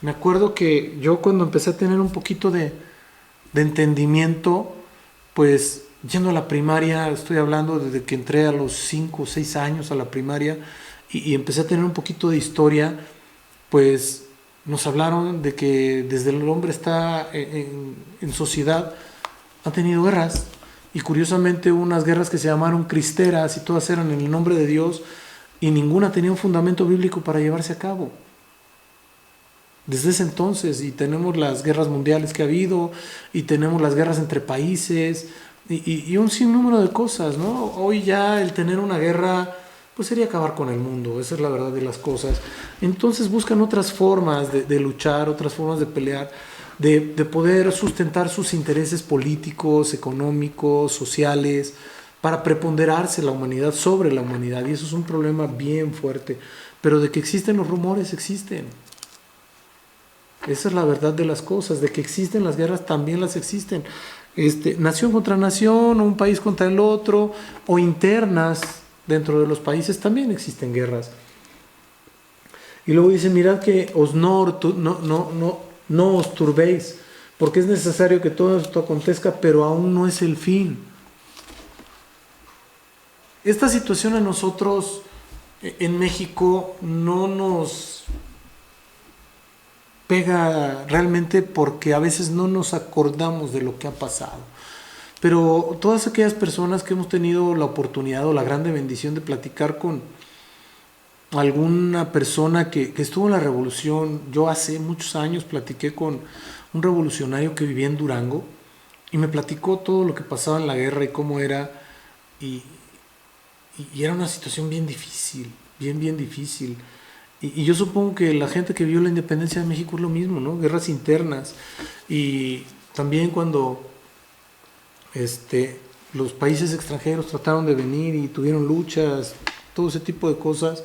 Me acuerdo que yo cuando empecé a tener un poquito de entendimiento, pues yendo a la primaria, estoy hablando desde que entré a los 5 o 6 años a la primaria y empecé a tener un poquito de historia, pues nos hablaron de que desde el hombre está en sociedad, han tenido guerras y curiosamente unas guerras que se llamaron cristeras y todas eran en el nombre de Dios y ninguna tenía un fundamento bíblico para llevarse a cabo. Desde ese entonces, y tenemos las guerras mundiales que ha habido, y tenemos las guerras entre países, y un sinnúmero de cosas, ¿no? Hoy ya el tener una guerra, pues sería acabar con el mundo, esa es la verdad de las cosas. Entonces buscan otras formas de luchar, otras formas de pelear, de poder sustentar sus intereses políticos, económicos, sociales, para preponderarse la humanidad sobre la humanidad, y eso es un problema bien fuerte. Pero de que existen los rumores, existen. Esa es la verdad de las cosas, de que existen las guerras, también las existen. Nación contra nación, o un país contra el otro, o internas dentro de los países también existen guerras. Y luego dice, mirad que no os turbéis, porque es necesario que todo esto acontezca, pero aún no es el fin. Esta situación a nosotros en México no nos pega realmente porque a veces no nos acordamos de lo que ha pasado. Pero todas aquellas personas que hemos tenido la oportunidad o la grande bendición de platicar con alguna persona que estuvo en la revolución, yo hace muchos años platiqué con un revolucionario que vivía en Durango y me platicó todo lo que pasaba en la guerra y cómo era, y era una situación bien difícil, bien difícil. Y yo supongo que la gente que vio la independencia de México es lo mismo, ¿no? Guerras internas. Y también cuando los países extranjeros trataron de venir y tuvieron luchas, todo ese tipo de cosas,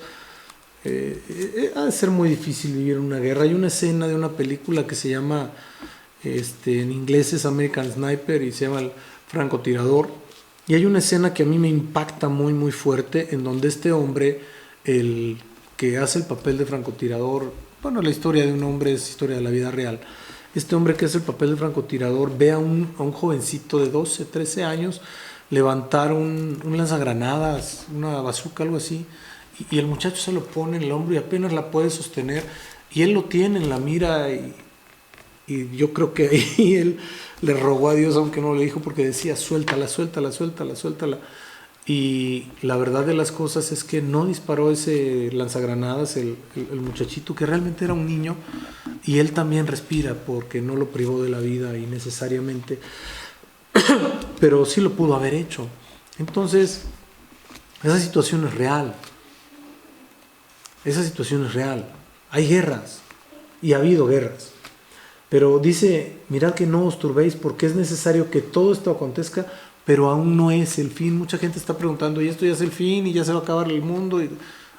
ha de ser muy difícil vivir una guerra. Hay una escena de una película que se llama en inglés es American Sniper y se llama El francotirador. Y hay una escena que a mí me impacta muy muy fuerte, en donde este hombre, el que hace el papel de francotirador, bueno, la historia de un hombre es historia de la vida real. Este hombre que hace el papel de francotirador ve a un jovencito de 12, 13 años levantar un lanzagranadas, una bazooka, algo así, y el muchacho se lo pone en el hombro y apenas la puede sostener, y él lo tiene en la mira, y yo creo que ahí él le rogó a Dios, aunque no le dijo, porque decía, suéltala, suéltala, suéltala, suéltala. Y la verdad de las cosas es que no disparó ese lanzagranadas el muchachito, que realmente era un niño, y él también respira porque no lo privó de la vida innecesariamente, pero sí lo pudo haber hecho. Entonces, esa situación es real. Esa situación es real. Hay guerras, y ha habido guerras. Pero dice, mirad que no os turbéis, porque es necesario que todo esto acontezca, pero aún no es el fin. Mucha gente está preguntando, ¿y esto ya es el fin? ¿Y ya se va a acabar el mundo? Y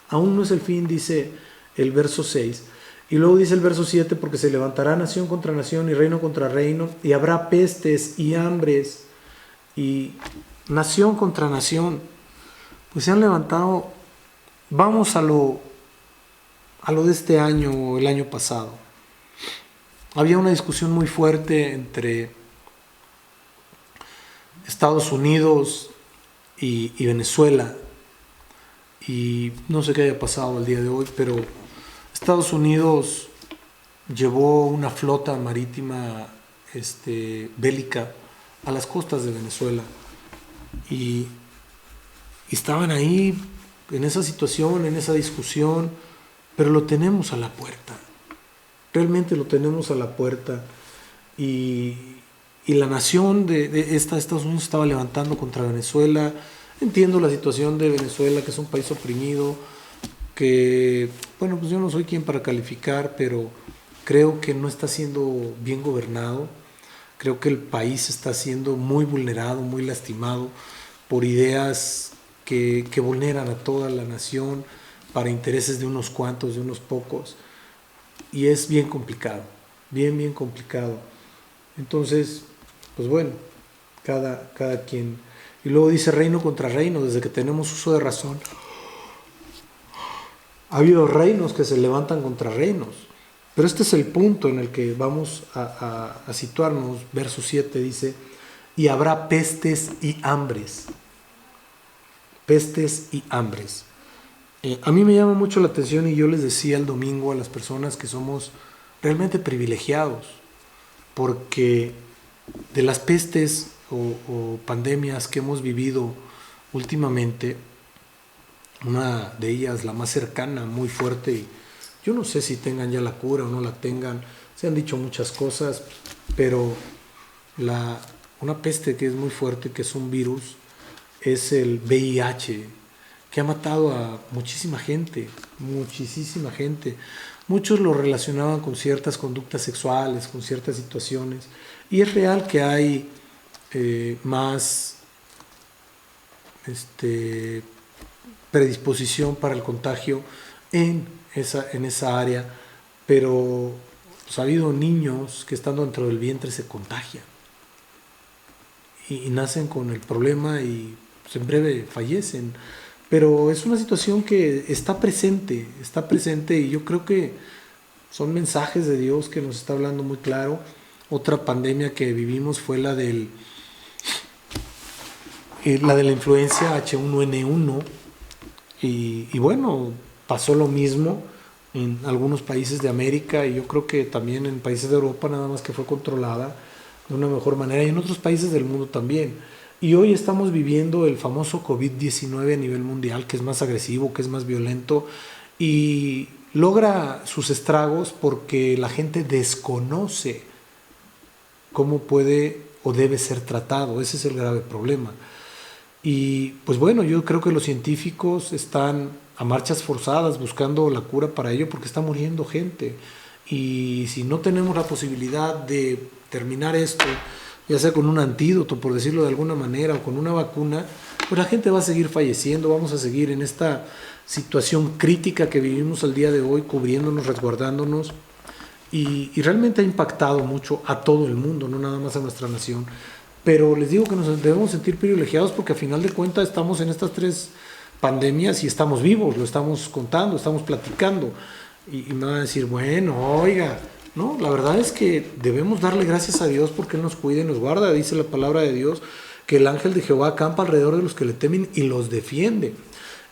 aún no es el fin, dice el verso 6. Y luego dice el verso 7, porque se levantará nación contra nación y reino contra reino, y habrá pestes y hambres, y nación contra nación. Pues se han levantado, vamos a lo de este año o el año pasado. Había una discusión muy fuerte entre Estados Unidos y Venezuela, y no sé qué haya pasado el día de hoy, pero Estados Unidos llevó una flota marítima bélica a las costas de Venezuela, y estaban ahí en esa situación, en esa discusión, pero lo tenemos a la puerta. Realmente lo tenemos a la puerta, y la nación de Estados Unidos estaba levantando contra Venezuela. Entiendo la situación de Venezuela, que es un país oprimido, que, bueno, pues yo no soy quien para calificar, pero creo que no está siendo bien gobernado. Creo que el país está siendo muy vulnerado, muy lastimado por ideas que vulneran a toda la nación para intereses de unos cuantos, de unos pocos. Y es bien complicado, bien complicado. Entonces, pues bueno, cada quien. Y luego dice reino contra reino, desde que tenemos uso de razón. Ha habido reinos que se levantan contra reinos. Pero este es el punto en el que vamos a situarnos. Verso 7 dice, y habrá pestes y hambres. Pestes y hambres. A mí me llama mucho la atención, y yo les decía el domingo a las personas que somos realmente privilegiados, porque de las pestes o pandemias que hemos vivido últimamente, una de ellas, la más cercana, muy fuerte, y yo no sé si tengan ya la cura o no la tengan, se han dicho muchas cosas, pero una peste que es muy fuerte, que es un virus, es el VIH, que ha matado a muchísima gente, muchísima gente. Muchos lo relacionaban con ciertas conductas sexuales, con ciertas situaciones, y es real que hay más predisposición para el contagio en esa área, pero pues, ha habido niños que estando dentro del vientre se contagian y nacen con el problema, y pues, en breve fallecen. Pero es una situación que está presente, y yo creo que son mensajes de Dios que nos está hablando muy claro. Otra pandemia que vivimos fue la de la influencia H1N1, y bueno, pasó lo mismo en algunos países de América, y yo creo que también en países de Europa, nada más que fue controlada de una mejor manera, y en otros países del mundo también. Y hoy estamos viviendo el famoso COVID-19 a nivel mundial, que es más agresivo, que es más violento, y logra sus estragos porque la gente desconoce cómo puede o debe ser tratado. Ese es el grave problema. Y pues bueno, yo creo que los científicos están a marchas forzadas buscando la cura para ello, porque está muriendo gente. Y si no tenemos la posibilidad de terminar esto, ya sea con un antídoto, por decirlo de alguna manera, o con una vacuna, pues la gente va a seguir falleciendo. Vamos a seguir en esta situación crítica que vivimos al día de hoy, cubriéndonos, resguardándonos, y realmente ha impactado mucho a todo el mundo, no nada más a nuestra nación. Pero les digo que nos debemos sentir privilegiados porque a final de cuentas estamos en estas 3 pandemias y estamos vivos, lo estamos contando, estamos platicando. Y me van a decir, bueno, oiga, no, la verdad es que debemos darle gracias a Dios porque Él nos cuida y nos guarda. Dice la palabra de Dios que el ángel de Jehová acampa alrededor de los que le temen y los defiende.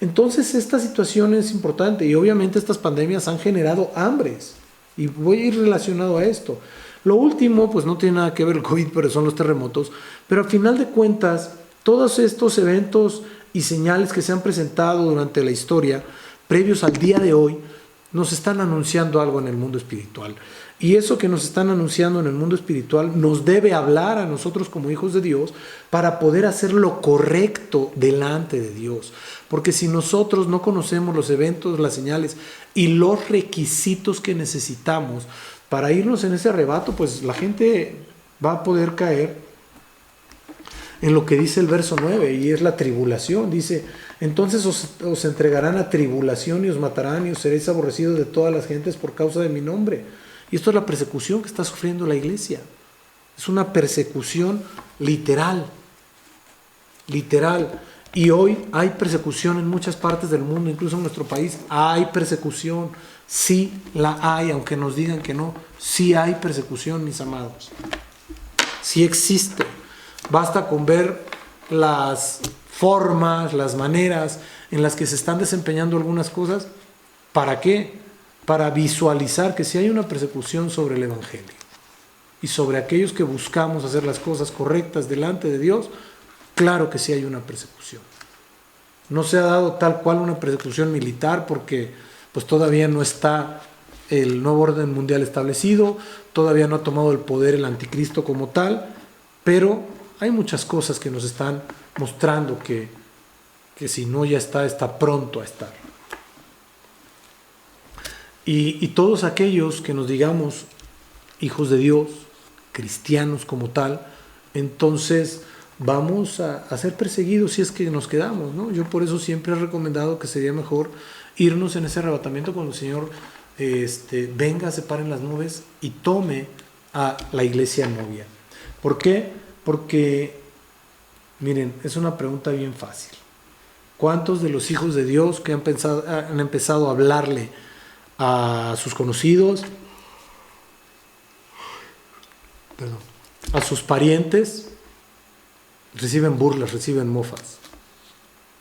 Entonces esta situación es importante y obviamente estas pandemias han generado hambres y voy a ir relacionado a esto. Lo último, pues no tiene nada que ver el COVID, pero son los terremotos, pero al final de cuentas, todos estos eventos y señales que se han presentado durante la historia, previos al día de hoy, nos están anunciando algo en el mundo espiritual. Y eso que nos están anunciando en el mundo espiritual nos debe hablar a nosotros como hijos de Dios para poder hacer lo correcto delante de Dios. Porque si nosotros no conocemos los eventos, las señales y los requisitos que necesitamos para irnos en ese arrebato, pues la gente va a poder caer en lo que dice el verso 9, y es la tribulación. Dice, entonces os entregarán a tribulación y os matarán y os seréis aborrecidos de todas las gentes por causa de mi nombre. Y esto es la persecución que está sufriendo la iglesia. Es una persecución literal. Literal. Y hoy hay persecución en muchas partes del mundo, incluso en nuestro país. Hay persecución. Sí la hay, aunque nos digan que no. Sí hay persecución, mis amados. Sí existe. Basta con ver las formas, las maneras en las que se están desempeñando algunas cosas. ¿Para qué? Para visualizar que si hay una persecución sobre el Evangelio y sobre aquellos que buscamos hacer las cosas correctas delante de Dios, claro que sí hay una persecución. No se ha dado tal cual una persecución militar porque pues todavía no está el nuevo orden mundial establecido, todavía no ha tomado el poder el anticristo como tal, pero hay muchas cosas que nos están mostrando que si no ya está pronto a estar. Y todos aquellos que nos digamos hijos de Dios, cristianos como tal, entonces vamos a ser perseguidos si es que nos quedamos, ¿no? Yo por eso siempre he recomendado que sería mejor irnos en ese arrebatamiento cuando el Señor venga, se pare en las nubes y tome a la iglesia novia. ¿Por qué? Porque, miren, es una pregunta bien fácil. ¿Cuántos de los hijos de Dios que han empezado a hablarle a sus conocidos, a sus parientes, reciben burlas, reciben mofas?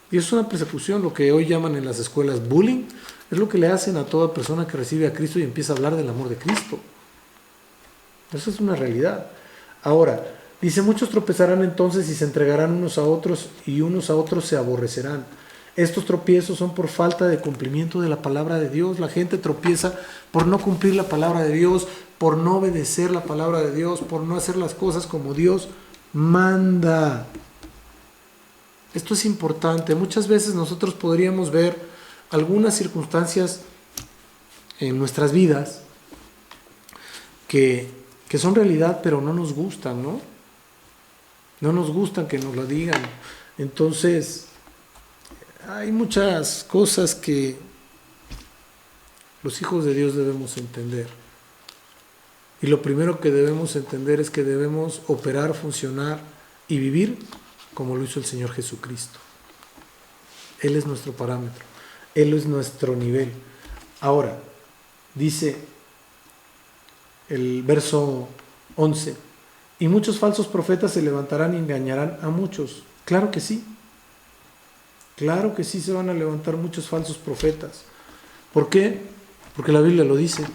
Y es una persecución, lo que hoy llaman en las escuelas bullying, es lo que le hacen a toda persona que recibe a Cristo y empieza a hablar del amor de Cristo. Eso es una realidad. Ahora, dice, muchos tropezarán entonces y se entregarán unos a otros y unos a otros se aborrecerán. Estos tropiezos son por falta de cumplimiento de la palabra de Dios. La gente tropieza por no cumplir la palabra de Dios, por no obedecer la palabra de Dios, por no hacer las cosas como Dios manda. Esto es importante. Muchas veces nosotros podríamos ver algunas circunstancias en nuestras vidas que son realidad, pero no nos gustan, ¿no? No nos gustan que nos lo digan. Entonces, hay muchas cosas que los hijos de Dios debemos entender. Y lo primero que debemos entender es que debemos operar, funcionar y vivir como lo hizo el Señor Jesucristo. Él es nuestro parámetro. Él es nuestro nivel. Ahora, dice el verso 11, y muchos falsos profetas se levantarán y engañarán a muchos. Claro que sí. Claro que sí se van a levantar muchos falsos profetas. ¿Por qué? Porque la Biblia lo dice.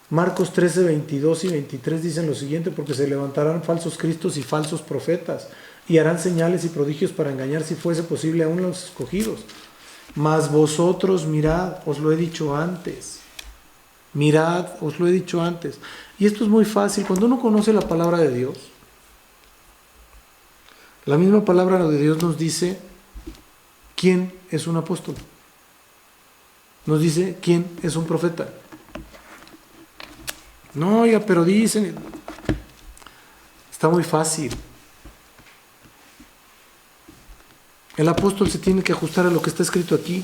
Marcos 13, 22 y 23 dicen lo siguiente: porque se levantarán falsos cristos y falsos profetas, y harán señales y prodigios para engañar, si fuese posible, aún los escogidos. Mas vosotros mirad, os lo he dicho antes. Mirad, os lo he dicho antes. Y esto es muy fácil. Cuando uno conoce la palabra de Dios, la misma palabra de Dios nos dice quién es un apóstol. Nos dice quién es un profeta. No, ya, pero dicen. Está muy fácil. El apóstol se tiene que ajustar a lo que está escrito aquí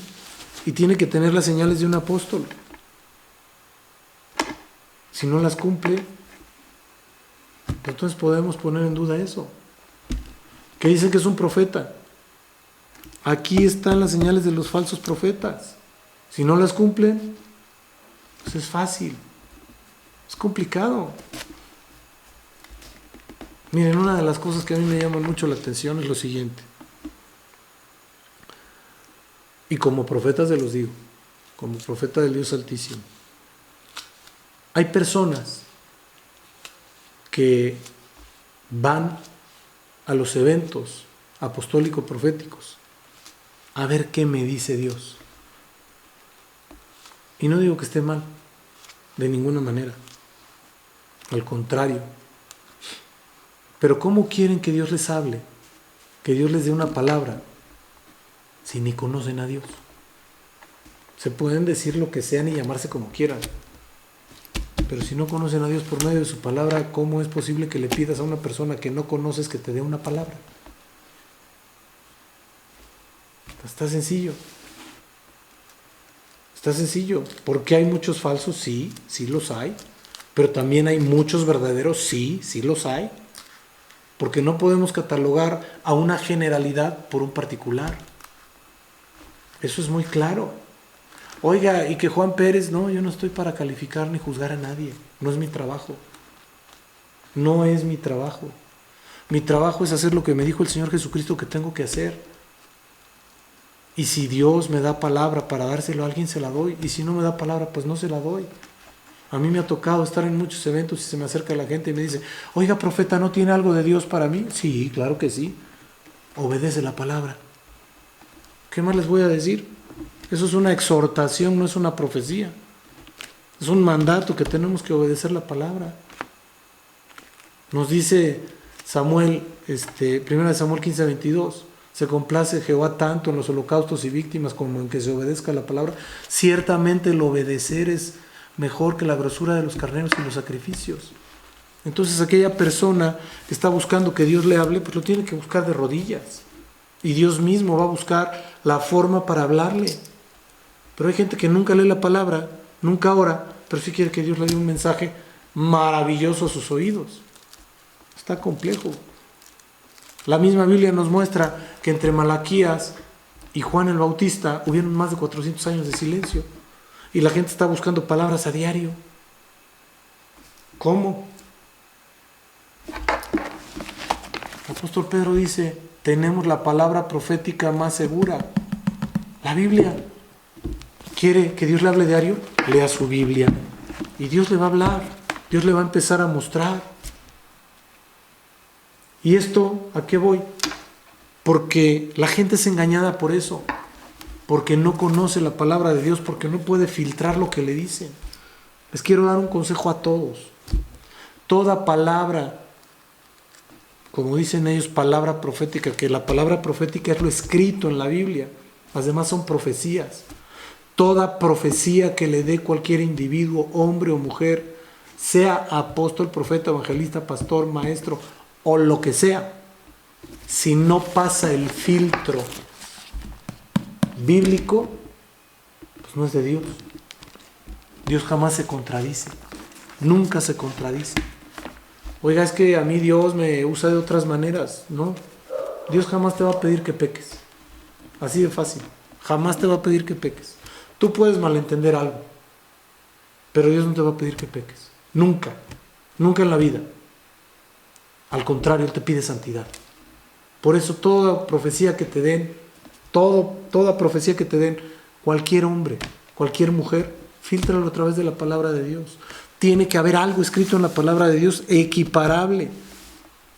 y tiene que tener las señales de un apóstol. si no las cumple, entonces podemos poner en duda eso. Que dicen que es un profeta. Aquí están las señales de los falsos profetas. Si no las cumplen, pues es fácil. Es complicado. Miren, una de las cosas que a mí me llama mucho la atención es lo siguiente. Y como profeta se los digo, como profeta del Dios Altísimo. Hay personas que van a los eventos apostólico-proféticos a ver qué me dice Dios. Y no digo que esté mal, de ninguna manera. Al contrario. Pero ¿cómo quieren que Dios les hable? Que Dios les dé una palabra si ni conocen a Dios. Se pueden decir lo que sean y llamarse como quieran. Pero si no conocen a Dios por medio de su palabra, ¿cómo es posible que le pidas a una persona que no conoces que te dé una palabra? Está sencillo. Está sencillo. ¿Por qué hay muchos falsos? Sí, sí los hay. Pero también hay muchos verdaderos. Sí, sí los hay. Porque no podemos catalogar a una generalidad por un particular. Eso es muy claro. Oiga, y que Juan Pérez, no, yo no estoy para calificar ni juzgar a nadie. No es mi trabajo. No es mi trabajo. Mi trabajo es hacer lo que me dijo el Señor Jesucristo que tengo que hacer. Y si Dios me da palabra para dárselo a alguien, se la doy. Y si no me da palabra, pues no se la doy. A mí me ha tocado estar en muchos eventos y se me acerca la gente y me dice, oiga, profeta, ¿no tiene algo de Dios para mí? Sí, claro que sí. Obedece la palabra. ¿Qué más les voy a decir? Eso es una exhortación, no es una profecía. Es un mandato que tenemos que obedecer la palabra. Nos dice Samuel, 1 Samuel 15:22, se complace Jehová tanto en los holocaustos y víctimas como en que se obedezca la palabra. Ciertamente el obedecer es mejor que la grosura de los carneros y los sacrificios. Entonces aquella persona que está buscando que Dios le hable, pues lo tiene que buscar de rodillas. Y Dios mismo va a buscar la forma para hablarle. Pero hay gente que nunca lee la palabra, nunca ora, pero sí quiere que Dios le dé un mensaje maravilloso a sus oídos. Está complejo. La misma Biblia nos muestra que entre Malaquías y Juan el Bautista hubieron más de 400 años de silencio. Y la gente está buscando palabras a diario. ¿Cómo? El apóstol Pedro dice, tenemos la palabra profética más segura, la Biblia. ¿Quiere que Dios le hable diario? Lea su Biblia. Y Dios le va a hablar. Dios le va a empezar a mostrar. ¿Y esto a qué voy? Porque la gente es engañada por eso. Porque no conoce la palabra de Dios, porque no puede filtrar lo que le dicen. Les quiero dar un consejo a todos. Toda palabra, como dicen ellos, palabra profética, que la palabra profética es lo escrito en la Biblia. Las demás son profecías. Toda profecía que le dé cualquier individuo, hombre o mujer, sea apóstol, profeta, evangelista, pastor, maestro o lo que sea, si no pasa el filtro bíblico, pues no es de Dios. Dios jamás se contradice, nunca se contradice. Oiga, es que a mí Dios me usa de otras maneras. No, Dios jamás te va a pedir que peques. Así de fácil, jamás te va a pedir que peques. Tú puedes malentender algo, pero Dios no te va a pedir que peques. Nunca, nunca en la vida. Al contrario, Él te pide santidad. Por eso toda profecía que te den, toda profecía que te den, cualquier hombre, cualquier mujer, fíltralo a través de la palabra de Dios. Tiene que haber algo escrito en la palabra de Dios equiparable.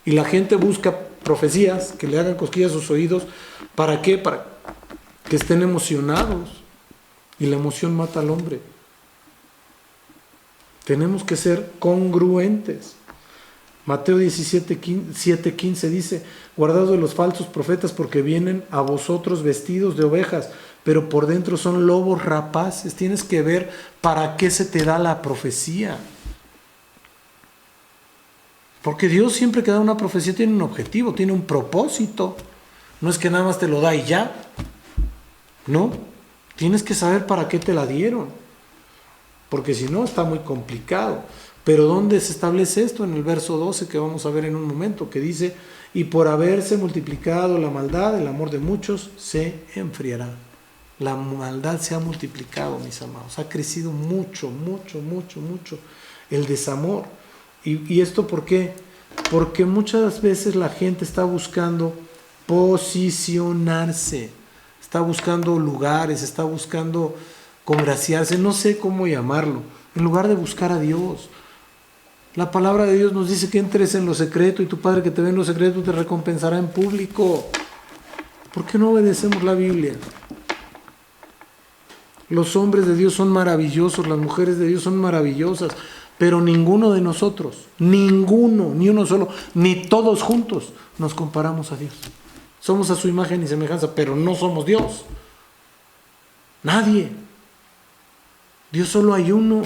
Y la gente busca profecías que le hagan cosquillas a sus oídos. ¿Para qué? Para que estén emocionados. Y la emoción mata al hombre. Tenemos que ser congruentes. Mateo 7:15 dice, guardaos de los falsos profetas porque vienen a vosotros vestidos de ovejas, pero por dentro son lobos rapaces. Tienes que ver para qué se te da la profecía. Porque Dios siempre que da una profecía tiene un objetivo, tiene un propósito. No es que nada más te lo da y ya. No, tienes que saber para qué te la dieron. porque si no está muy complicado. Pero ¿dónde se establece esto? En el verso 12 que vamos a ver en un momento, que dice: y por haberse multiplicado la maldad, el amor de muchos se enfriará. La maldad se ha multiplicado, mis amados, ha crecido mucho, mucho, mucho, mucho el desamor. ¿Y esto por qué? Porque muchas veces la gente está buscando posicionarse, está buscando lugares, está buscando congraciarse, no sé cómo llamarlo, en lugar de buscar a Dios. La palabra de Dios nos dice que entres en lo secreto y tu Padre que te ve en lo secreto te recompensará en público. ¿Por qué no obedecemos la Biblia? Los hombres de Dios son maravillosos, las mujeres de Dios son maravillosas, pero ninguno de nosotros, ninguno, ni uno solo, ni todos juntos nos comparamos a Dios. Somos a su imagen y semejanza, pero no somos Dios. Nadie. Dios solo hay uno.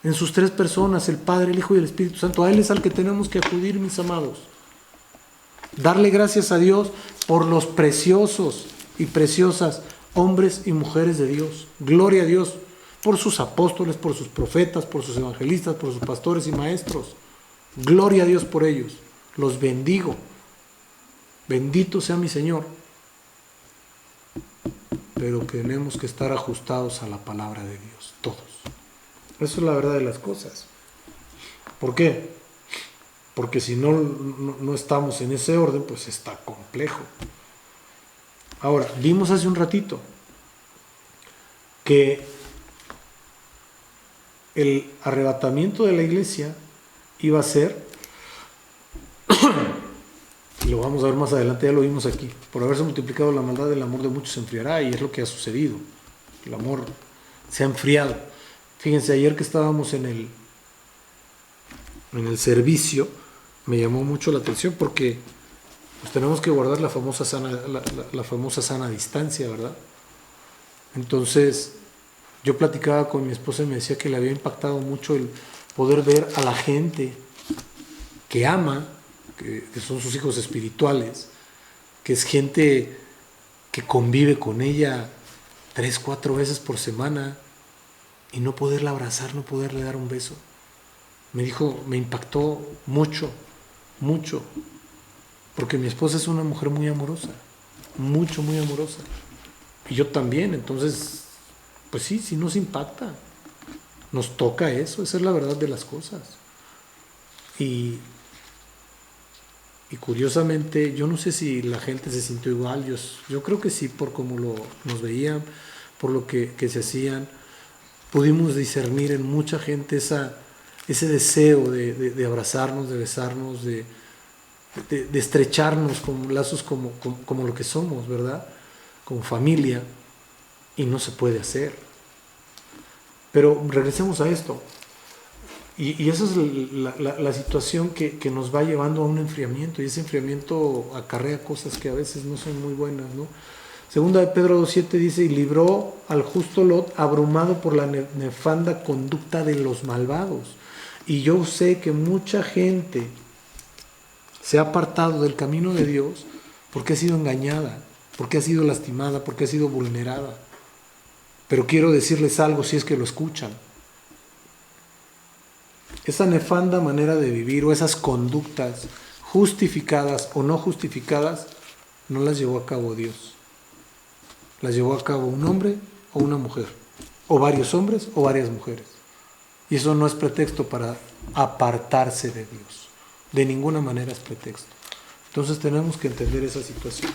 En sus tres personas, el Padre, el Hijo y el Espíritu Santo. A Él es al que tenemos que acudir, mis amados. Darle gracias a Dios por los preciosos y preciosas hombres y mujeres de Dios. Gloria a Dios por sus apóstoles, por sus profetas, por sus evangelistas, por sus pastores y maestros. Gloria a Dios por ellos. Los bendigo. Bendito sea mi Señor. Pero tenemos que estar ajustados a la palabra de Dios, todos. Eso es la verdad de las cosas. ¿Por qué? Porque si no estamos en ese orden, pues está complejo. Ahora, vimos hace un ratito que el arrebatamiento de la iglesia iba a ser, y lo vamos a ver más adelante, ya lo vimos aquí, por haberse multiplicado la maldad, el amor de muchos se enfriará, y es lo que ha sucedido. El amor se ha enfriado. Fíjense, ayer que estábamos en el servicio, me llamó mucho la atención porque pues tenemos que guardar la famosa sana distancia, ¿verdad? Entonces, yo platicaba con mi esposa y me decía que le había impactado mucho el poder ver a la gente que ama, que son sus hijos espirituales, que es gente que convive con ella 3, 4 veces por semana, y no poderla abrazar, no poderle dar un beso. Me dijo, me impactó mucho, mucho, porque mi esposa es una mujer muy amorosa, mucho, muy amorosa. Y yo también, entonces, pues sí nos impacta. Nos toca eso, esa es la verdad de las cosas. Y curiosamente, yo no sé si la gente se sintió igual, yo creo que sí, por cómo nos veían, por lo que se hacían. Pudimos discernir en mucha gente ese deseo de abrazarnos, de besarnos, de estrecharnos con lazos como lo que somos, ¿verdad? Como familia, y no se puede hacer. Pero regresemos a esto. Y esa es la situación que nos va llevando a un enfriamiento, y ese enfriamiento acarrea cosas que a veces no son muy buenas, ¿no? Segunda de Pedro 2:7 dice: y libró al justo Lot abrumado por la nefanda conducta de los malvados. Y yo sé que mucha gente se ha apartado del camino de Dios porque ha sido engañada, porque ha sido lastimada, porque ha sido vulnerada. Pero quiero decirles algo si es que lo escuchan. Esa nefanda manera de vivir o esas conductas justificadas o no justificadas no las llevó a cabo Dios. Las llevó a cabo un hombre o una mujer, o varios hombres o varias mujeres. Y eso no es pretexto para apartarse de Dios. De ninguna manera es pretexto. Entonces tenemos que entender esa situación.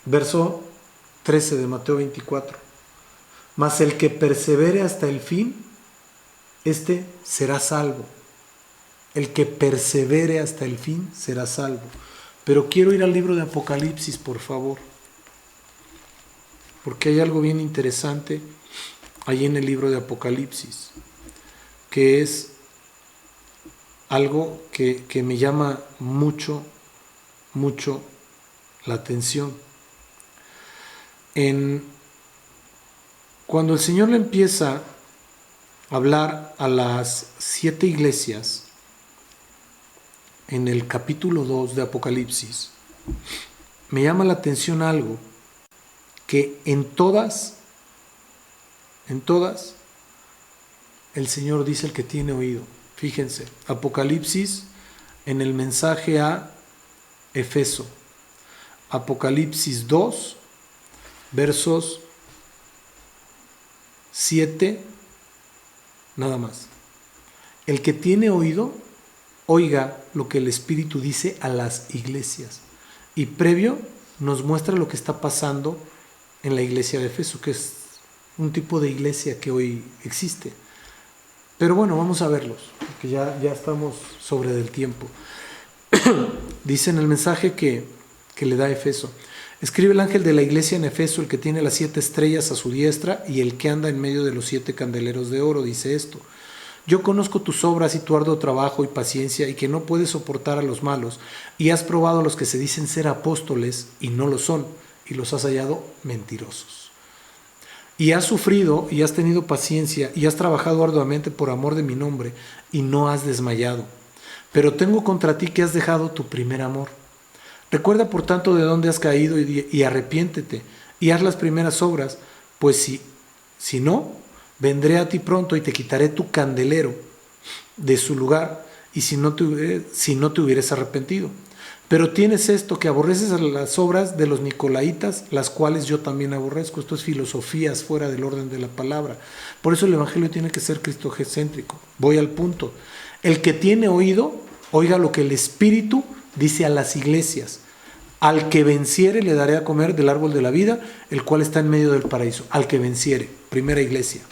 Verso 13 de Mateo 24. Mas el que persevere hasta el fin, este será salvo. El que persevere hasta el fin será salvo. Pero quiero ir al libro de Apocalipsis, por favor. Porque hay algo bien interesante ahí en el libro de Apocalipsis, que es algo que me llama mucho, mucho la atención. Cuando el Señor le empieza a hablar a las 7 iglesias, en el capítulo 2 de Apocalipsis, me llama la atención algo, que en todas En todas, el Señor dice el que tiene oído. Fíjense, Apocalipsis en el mensaje a Efeso. Apocalipsis 2, versos 7, nada más. El que tiene oído, oiga lo que el Espíritu dice a las iglesias. Y previo nos muestra lo que está pasando en la iglesia de Efeso, que es un tipo de iglesia que hoy existe. Pero bueno, vamos a verlos, porque ya estamos sobre del tiempo. Dice en el mensaje que le da Efeso: escribe el ángel de la iglesia en Efeso, el que tiene las 7 estrellas a su diestra y el que anda en medio de los 7 candeleros de oro, dice esto: yo conozco tus obras y tu arduo trabajo y paciencia, y que no puedes soportar a los malos, y has probado a los que se dicen ser apóstoles y no lo son, y los has hallado mentirosos. Y has sufrido y has tenido paciencia y has trabajado arduamente por amor de mi nombre y no has desmayado. Pero tengo contra ti que has dejado tu primer amor. Recuerda por tanto de dónde has caído y arrepiéntete y haz las primeras obras, pues si no, vendré a ti pronto y te quitaré tu candelero de su lugar y si no te hubieras arrepentido. Pero tienes esto, que aborreces las obras de los nicolaítas, las cuales yo también aborrezco. Esto es filosofías fuera del orden de la palabra. Por eso el evangelio tiene que ser cristocéntrico. Voy al punto. El que tiene oído, oiga lo que el Espíritu dice a las iglesias. Al que venciere le daré a comer del árbol de la vida, el cual está en medio del paraíso. Al que venciere. Primera iglesia.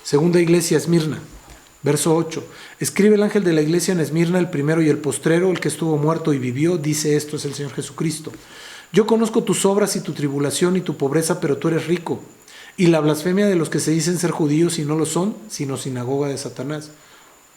Segunda iglesia, Esmirna. Verso 8. Escribe el ángel de la iglesia en Esmirna, el primero y el postrero, el que estuvo muerto y vivió, dice esto: es el Señor Jesucristo. Yo conozco tus obras y tu tribulación y tu pobreza, pero tú eres rico. Y la blasfemia de los que se dicen ser judíos y no lo son, sino sinagoga de Satanás.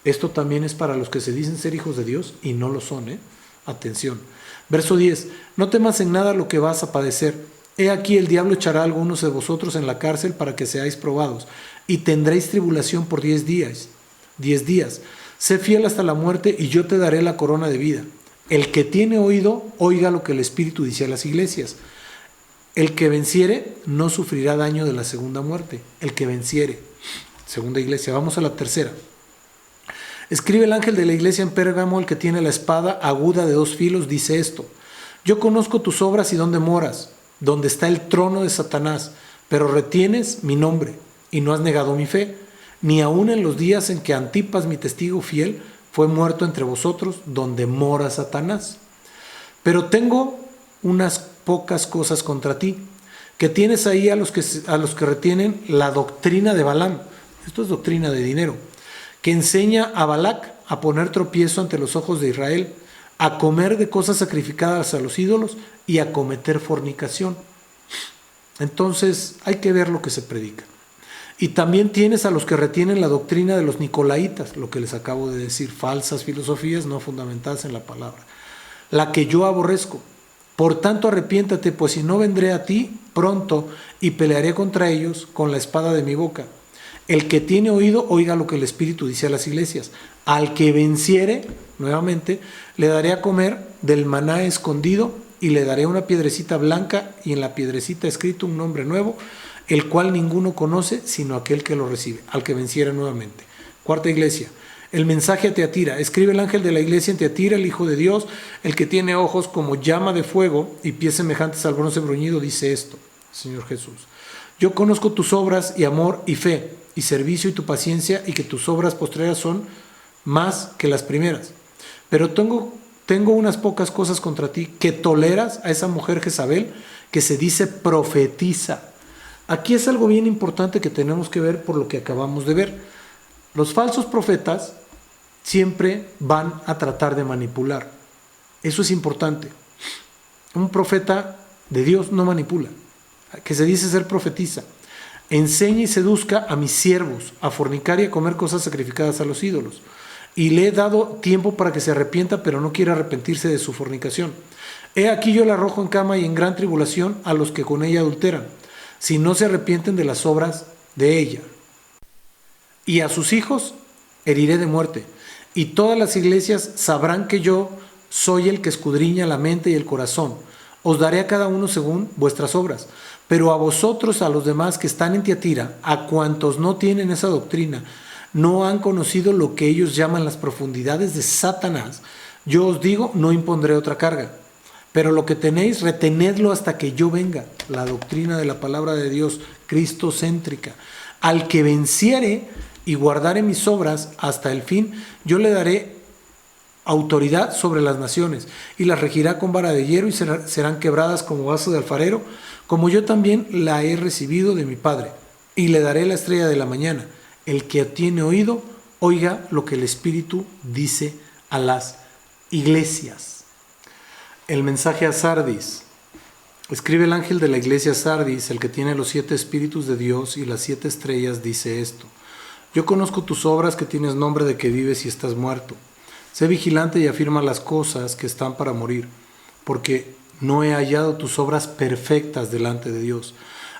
Esto también es para los que se dicen ser hijos de Dios y no lo son, Atención. Verso 10. No temas en nada lo que vas a padecer. He aquí el diablo echará a algunos de vosotros en la cárcel para que seáis probados, y tendréis tribulación por 10 días. 10 días. Sé fiel hasta la muerte y yo te daré la corona de vida. El que tiene oído, oiga lo que el Espíritu dice a las iglesias. El que venciere no sufrirá daño de la segunda muerte. El que venciere. Segunda iglesia. Vamos a la tercera. Escribe el ángel de la iglesia en Pérgamo, el que tiene la espada aguda de 2 filos, dice esto: yo conozco tus obras y dónde moras, donde está el trono de Satanás, pero retienes mi nombre y no has negado mi fe, ni aun en los días en que Antipas, mi testigo fiel, fue muerto entre vosotros, donde mora Satanás. Pero tengo unas pocas cosas contra ti, que tienes ahí a los que retienen la doctrina de Balaam. Esto es doctrina de dinero, que enseña a Balac a poner tropiezo ante los ojos de Israel, a comer de cosas sacrificadas a los ídolos y a cometer fornicación. Entonces hay que ver lo que se predica. Y también tienes a los que retienen la doctrina de los nicolaítas, lo que les acabo de decir, falsas filosofías no fundamentadas en la palabra, la que yo aborrezco. Por tanto arrepiéntate, pues si no vendré a ti pronto y pelearé contra ellos con la espada de mi boca. El que tiene oído, oiga lo que el Espíritu dice a las iglesias. Al que venciere, nuevamente, le daré a comer del maná escondido y le daré una piedrecita blanca y en la piedrecita escrito un nombre nuevo, el cual ninguno conoce sino aquel que lo recibe. Al que venciera nuevamente. Cuarta iglesia. El mensaje a Teatira. Escribe el ángel de la iglesia en Teatira, el Hijo de Dios, el que tiene ojos como llama de fuego y pies semejantes al bronce bruñido, dice esto: Señor Jesús. Yo conozco tus obras y amor y fe y servicio y tu paciencia, y que tus obras postreras son más que las primeras. Pero tengo unas pocas cosas contra ti, que toleras a esa mujer Jezabel, que se dice profetiza. Aquí es algo bien importante que tenemos que ver por lo que acabamos de ver. Los falsos profetas siempre van a tratar de manipular. Eso es importante. Un profeta de Dios no manipula, que se dice ser profetiza. Enseña y seduzca a mis siervos a fornicar y a comer cosas sacrificadas a los ídolos. Y le he dado tiempo para que se arrepienta, pero no quiere arrepentirse de su fornicación. He aquí yo le arrojo en cama y en gran tribulación a los que con ella adulteran, si no se arrepienten de las obras de ella. Y a sus hijos heriré de muerte. Y todas las iglesias sabrán que yo soy el que escudriña la mente y el corazón. Os daré a cada uno según vuestras obras. Pero a vosotros, a los demás que están en Tiatira, a cuantos no tienen esa doctrina, no han conocido lo que ellos llaman las profundidades de Satanás, yo os digo, no impondré otra carga. Pero lo que tenéis, retenedlo hasta que yo venga. La doctrina de la palabra de Dios, cristocéntrica. Al que venciere y guardare mis obras hasta el fin, yo le daré autoridad sobre las naciones, y las regirá con vara de hierro, y serán quebradas como vaso de alfarero, como yo también la he recibido de mi Padre. Y le daré la estrella de la mañana. El que tiene oído, oiga lo que el Espíritu dice a las iglesias. El mensaje a Sardis. Escribe el ángel de la iglesia Sardis, el que tiene los 7 espíritus de Dios y las 7 estrellas, dice esto: yo conozco tus obras, que tienes nombre de que vives y estás muerto. Sé vigilante y afirma las cosas que están para morir, porque no he hallado tus obras perfectas delante de Dios.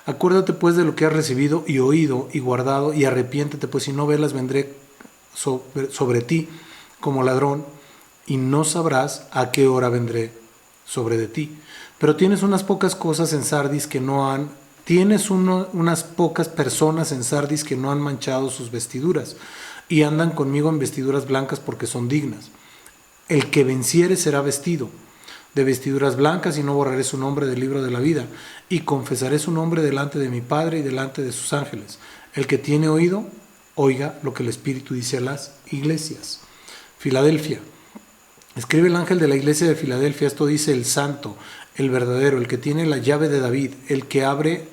Acuérdate pues de lo que has recibido y oído y guardado, y arrepiéntete, pues si no velas vendré sobre ti como ladrón, y no sabrás a qué hora vendré sobre de ti. Pero tienes unas pocas cosas en Sardis que no han, unas pocas personas en Sardis que no han manchado sus vestiduras, y andan conmigo en vestiduras blancas porque son dignas. El que venciere será vestido de vestiduras blancas, y no borraré su nombre del libro de la vida, y confesaré su nombre delante de mi Padre y delante de sus ángeles. El que tiene oído, oiga lo que el Espíritu dice a las iglesias. Filadelfia. Escribe el ángel de la iglesia de Filadelfia, esto dice el santo, el verdadero, el que tiene la llave de David, el que abre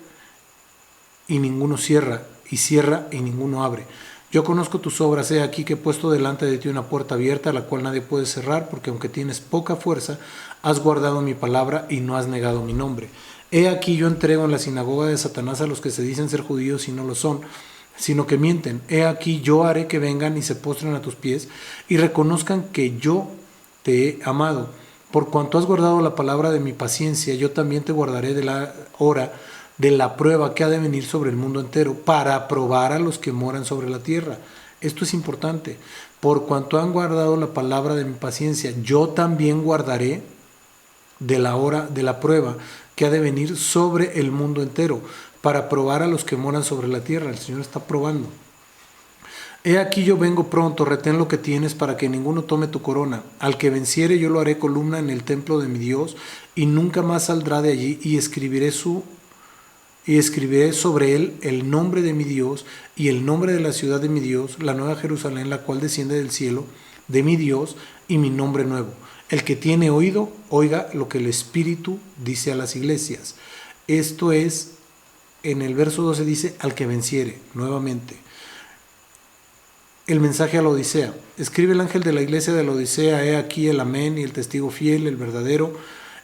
y ninguno cierra, y cierra y ninguno abre. Yo conozco tus obras, he aquí que he puesto delante de ti una puerta abierta, la cual nadie puede cerrar, porque aunque tienes poca fuerza, has guardado mi palabra y no has negado mi nombre. He aquí yo entrego en la sinagoga de Satanás a los que se dicen ser judíos y no lo son, sino que mienten. He aquí yo haré que vengan y se postren a tus pies y reconozcan que yo te he amado. Por cuanto has guardado la palabra de mi paciencia, yo también te guardaré de la hora de la prueba que ha de venir sobre el mundo entero, para probar a los que moran sobre la tierra. Esto es importante. Por cuanto han guardado la palabra de mi paciencia, yo también guardaré de la hora de la prueba que ha de venir sobre el mundo entero, para probar a los que moran sobre la tierra. El Señor está probando. He aquí yo vengo pronto, retén lo que tienes para que ninguno tome tu corona. Al que venciere yo lo haré columna en el templo de mi Dios, y nunca más saldrá de allí, y escribiré sobre él el nombre de mi Dios y el nombre de la ciudad de mi Dios, la nueva Jerusalén, la cual desciende del cielo de mi Dios, y mi nombre nuevo. El que tiene oído, oiga lo que el Espíritu dice a las iglesias. Esto es, en el verso 12 dice, al que venciere, nuevamente. El mensaje a la Odisea. Escribe el ángel de la iglesia de la Odisea, he aquí el amén y el testigo fiel, el verdadero,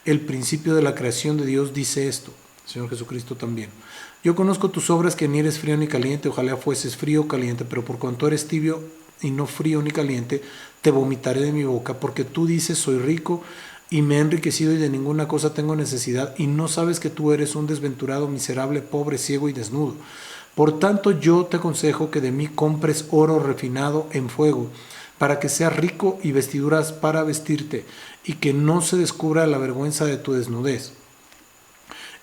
el principio de la creación de Dios, dice esto. Señor Jesucristo también. Yo conozco tus obras, que ni eres frío ni caliente, ojalá fueses frío o caliente, pero por cuanto eres tibio y no frío ni caliente, te vomitaré de mi boca, porque tú dices, soy rico y me he enriquecido y de ninguna cosa tengo necesidad, y no sabes que tú eres un desventurado, miserable, pobre, ciego y desnudo. Por tanto yo te aconsejo que de mí compres oro refinado en fuego, para que seas rico, y vestiduras para vestirte, y que no se descubra la vergüenza de tu desnudez.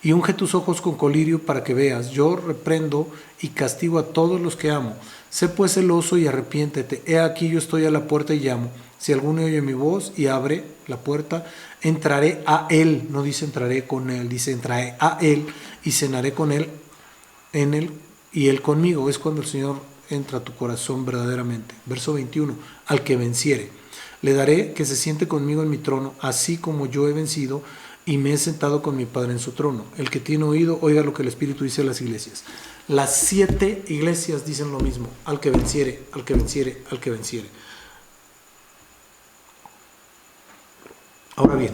Y unge tus ojos con colirio para que veas. Yo reprendo y castigo a todos los que amo. Sé pues celoso y arrepiéntete. He aquí yo estoy a la puerta y llamo. Si alguno oye mi voz y abre la puerta, entraré a él. No dice entraré con él, dice entraré a él y cenaré con él, en él y él conmigo. Es cuando el Señor entra a tu corazón verdaderamente. Verso 21. Al que venciere, le daré que se siente conmigo en mi trono, así como yo he vencido y me he sentado con mi Padre en su trono. El que tiene oído, oiga lo que el Espíritu dice a las iglesias. Las 7 iglesias dicen lo mismo: al que venciere, al que venciere, al que venciere. Ahora bien,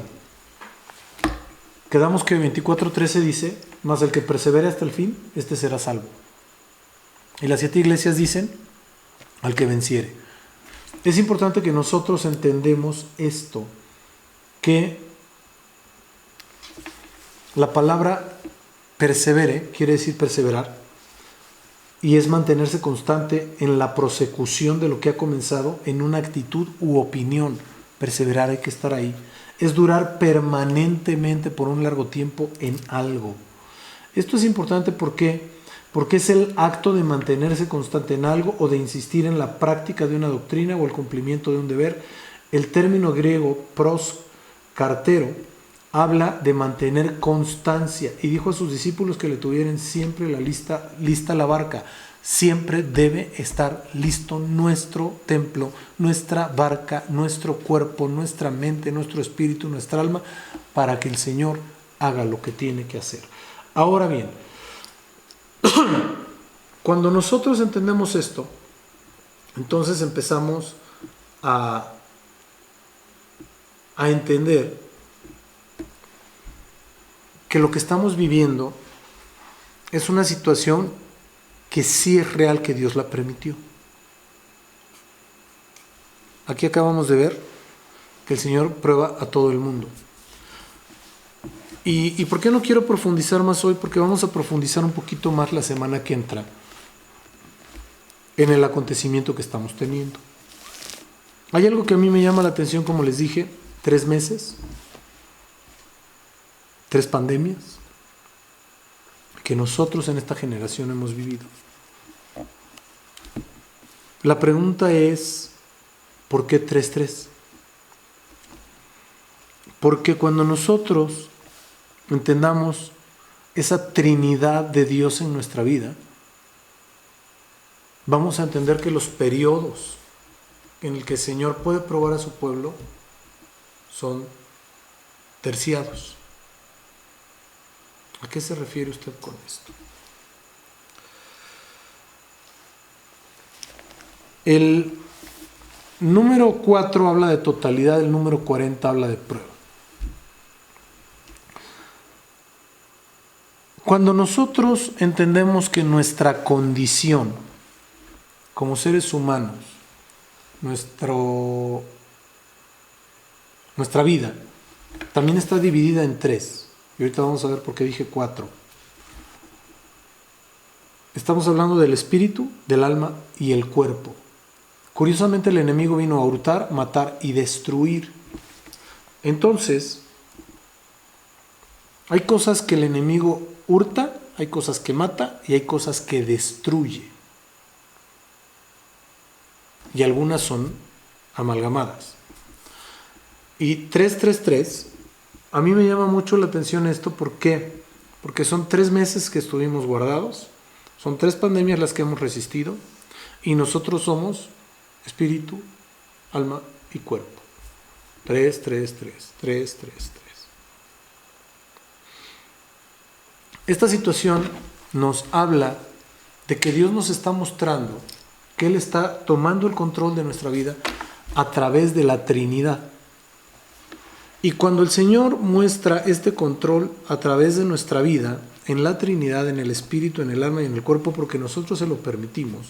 quedamos que 24:13 dice, mas el que persevere hasta el fin, este será salvo. Y las 7 iglesias dicen, al que venciere. Es importante que nosotros entendemos esto, que la palabra persevere quiere decir perseverar, y es mantenerse constante en la prosecución de lo que ha comenzado en una actitud u opinión. Perseverar, hay que estar ahí. es durar permanentemente por un largo tiempo en algo. Esto es importante porque es el acto de mantenerse constante en algo o de insistir en la práctica de una doctrina o el cumplimiento de un deber. El término griego pros cartero habla de mantener constancia y dijo a sus discípulos que le tuvieran siempre lista la barca. Siempre debe estar listo nuestro templo, nuestra barca, nuestro cuerpo, nuestra mente, nuestro espíritu, nuestra alma, para que el Señor haga lo que tiene que hacer. Ahora bien, cuando nosotros entendemos esto, entonces empezamos a entender que lo que estamos viviendo es una situación que sí es real, que Dios la permitió. Aquí acabamos de ver que el Señor prueba a todo el mundo. ¿Y por qué no quiero profundizar más hoy? Porque vamos a profundizar un poquito más la semana que entra en el acontecimiento que estamos teniendo. Hay algo que a mí me llama la atención, como les dije, 3 meses, 3 pandemias que nosotros en esta generación hemos vivido. La pregunta es, ¿por qué 3-3? Porque cuando nosotros entendamos esa Trinidad de Dios en nuestra vida, vamos a entender que los periodos en el que el Señor puede probar a su pueblo son terciados. ¿A qué se refiere usted con esto? El número 4 habla de totalidad, el número 40 habla de prueba. Cuando nosotros entendemos que nuestra condición como seres humanos, nuestra vida, también está dividida en 3. Y ahorita vamos a ver por qué dije 4. Estamos hablando del espíritu, del alma y el cuerpo. Curiosamente, el enemigo vino a hurtar, matar y destruir. Entonces, hay cosas que el enemigo hurta, hay cosas que mata y hay cosas que destruye. Y algunas son amalgamadas. Y 3-3-3, a mí me llama mucho la atención esto. ¿Por qué? Porque son 3 meses que estuvimos guardados, son 3 pandemias las que hemos resistido, y nosotros somos espíritu, alma y cuerpo. 3-3-3, 3-3-3. Esta situación nos habla de que Dios nos está mostrando que Él está tomando el control de nuestra vida a través de la Trinidad. Y cuando el Señor muestra este control a través de nuestra vida, en la Trinidad, en el espíritu, en el alma y en el cuerpo, porque nosotros se lo permitimos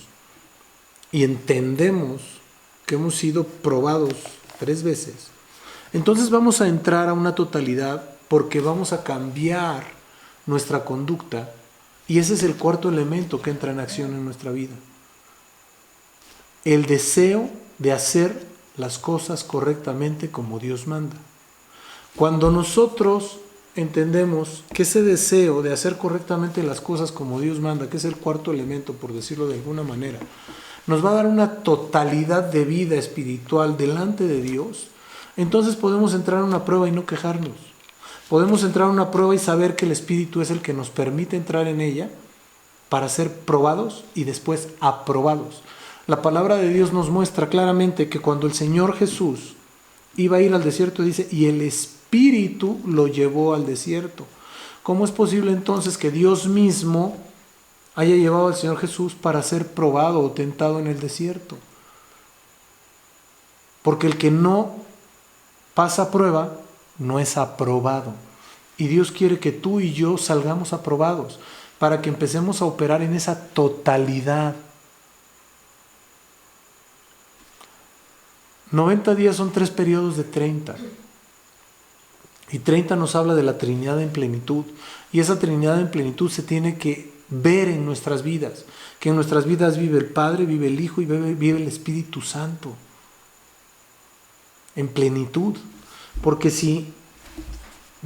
y entendemos que hemos sido probados 3 veces, entonces vamos a entrar a una totalidad, porque vamos a cambiar nuestra conducta, y ese es el 4 elemento que entra en acción en nuestra vida. El deseo de hacer las cosas correctamente como Dios manda. Cuando nosotros entendemos que ese deseo de hacer correctamente las cosas como Dios manda, que es el 4 elemento, por decirlo de alguna manera, nos va a dar una totalidad de vida espiritual delante de Dios, entonces podemos entrar a una prueba y no quejarnos. Podemos entrar a una prueba y saber que el Espíritu es el que nos permite entrar en ella para ser probados y después aprobados. La palabra de Dios nos muestra claramente que cuando el Señor Jesús iba a ir al desierto, dice, y el Espíritu lo llevó al desierto. ¿Cómo es posible entonces que Dios mismo haya llevado al Señor Jesús para ser probado o tentado en el desierto? Porque el que no pasa prueba no es aprobado. Y Dios quiere que tú y yo salgamos aprobados para que empecemos a operar en esa totalidad. 90 días son 3 periodos de 30. Y 30 nos habla de la Trinidad en plenitud. Y esa Trinidad en plenitud se tiene que ver en nuestras vidas. Que en nuestras vidas vive el Padre, vive el Hijo y vive el Espíritu Santo. En plenitud. Porque si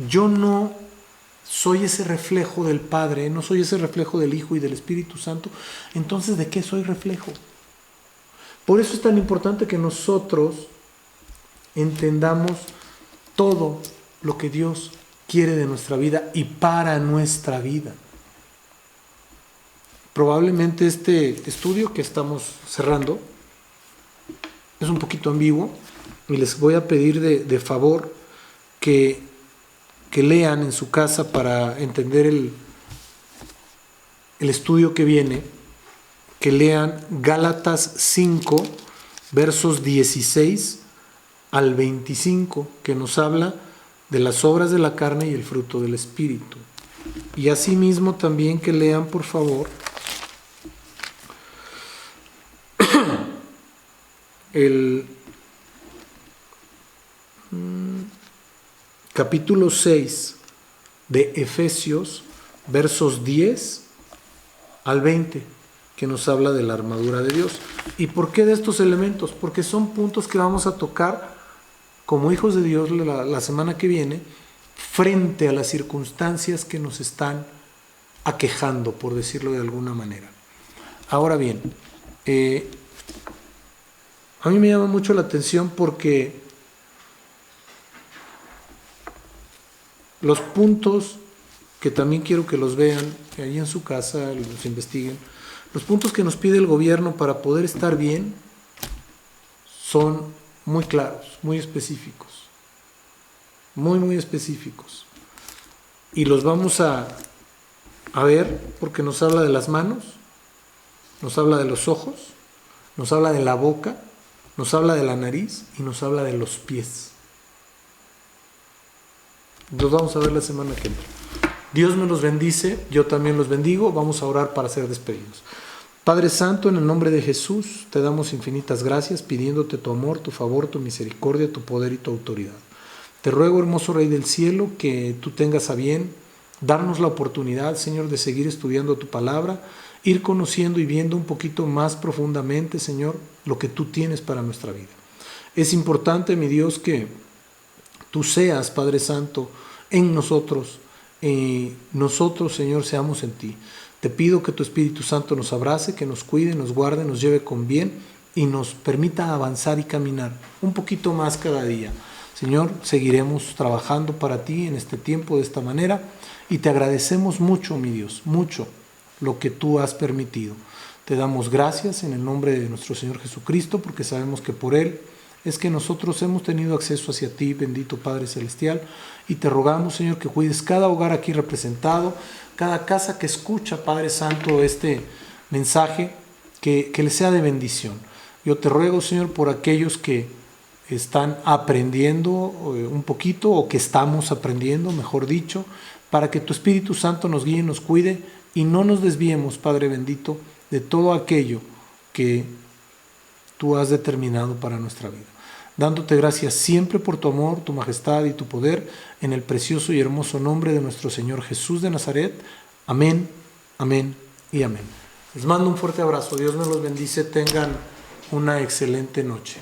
yo no soy ese reflejo del Padre, no soy ese reflejo del Hijo y del Espíritu Santo, entonces ¿de qué soy reflejo? Por eso es tan importante que nosotros entendamos todo lo que Dios quiere de nuestra vida y para nuestra vida. Probablemente este estudio que estamos cerrando es un poquito ambiguo y les voy a pedir de favor que lean en su casa para entender el estudio que viene, que lean Gálatas 5, versos 16 al 25, que nos habla de las obras de la carne y el fruto del Espíritu. Y asimismo también que lean, por favor, el capítulo 6 de Efesios, versos 10 al 20, que nos habla de la armadura de Dios. ¿Y por qué de estos elementos? Porque son puntos que vamos a tocar como hijos de Dios la semana que viene, frente a las circunstancias que nos están aquejando, por decirlo de alguna manera. Ahora bien, a mí me llama mucho la atención porque los puntos que también quiero que los vean ahí en su casa, los investiguen, los puntos que nos pide el gobierno para poder estar bien son muy claros, muy específicos, muy específicos. Y los vamos a ver porque nos habla de las manos, nos habla de los ojos, nos habla de la boca, nos habla de la nariz y nos habla de los pies. Los vamos a ver la semana que entra. Dios me los bendice, yo también los bendigo. Vamos a orar para ser despedidos. Padre Santo, en el nombre de Jesús, te damos infinitas gracias, pidiéndote tu amor, tu favor, tu misericordia, tu poder y tu autoridad. Te ruego, hermoso Rey del Cielo, que tú tengas a bien darnos la oportunidad, Señor, de seguir estudiando tu palabra, ir conociendo y viendo un poquito más profundamente, Señor, lo que tú tienes para nuestra vida. Es importante, mi Dios, que tú seas, Padre Santo, en nosotros, nosotros, Señor, seamos en ti. Te pido que tu Espíritu Santo nos abrace, que nos cuide, nos guarde, nos lleve con bien y nos permita avanzar y caminar un poquito más cada día. Señor, seguiremos trabajando para ti en este tiempo de esta manera y te agradecemos mucho, mi Dios, mucho lo que tú has permitido. Te damos gracias en el nombre de nuestro Señor Jesucristo, porque sabemos que por Él es que nosotros hemos tenido acceso hacia ti, bendito Padre Celestial, y te rogamos, Señor, que cuides cada hogar aquí representado, cada casa que escucha, Padre Santo, este mensaje, que le sea de bendición. Yo te ruego, Señor, por aquellos que están aprendiendo un poquito, o que estamos aprendiendo, mejor dicho, para que tu Espíritu Santo nos guíe, nos cuide, y no nos desviemos, Padre bendito, de todo aquello que tú has determinado para nuestra vida. Dándote gracias siempre por tu amor, tu majestad y tu poder, en el precioso y hermoso nombre de nuestro Señor Jesús de Nazaret. Amén, amén y amén. Les mando un fuerte abrazo. Dios me los bendice. Tengan una excelente noche.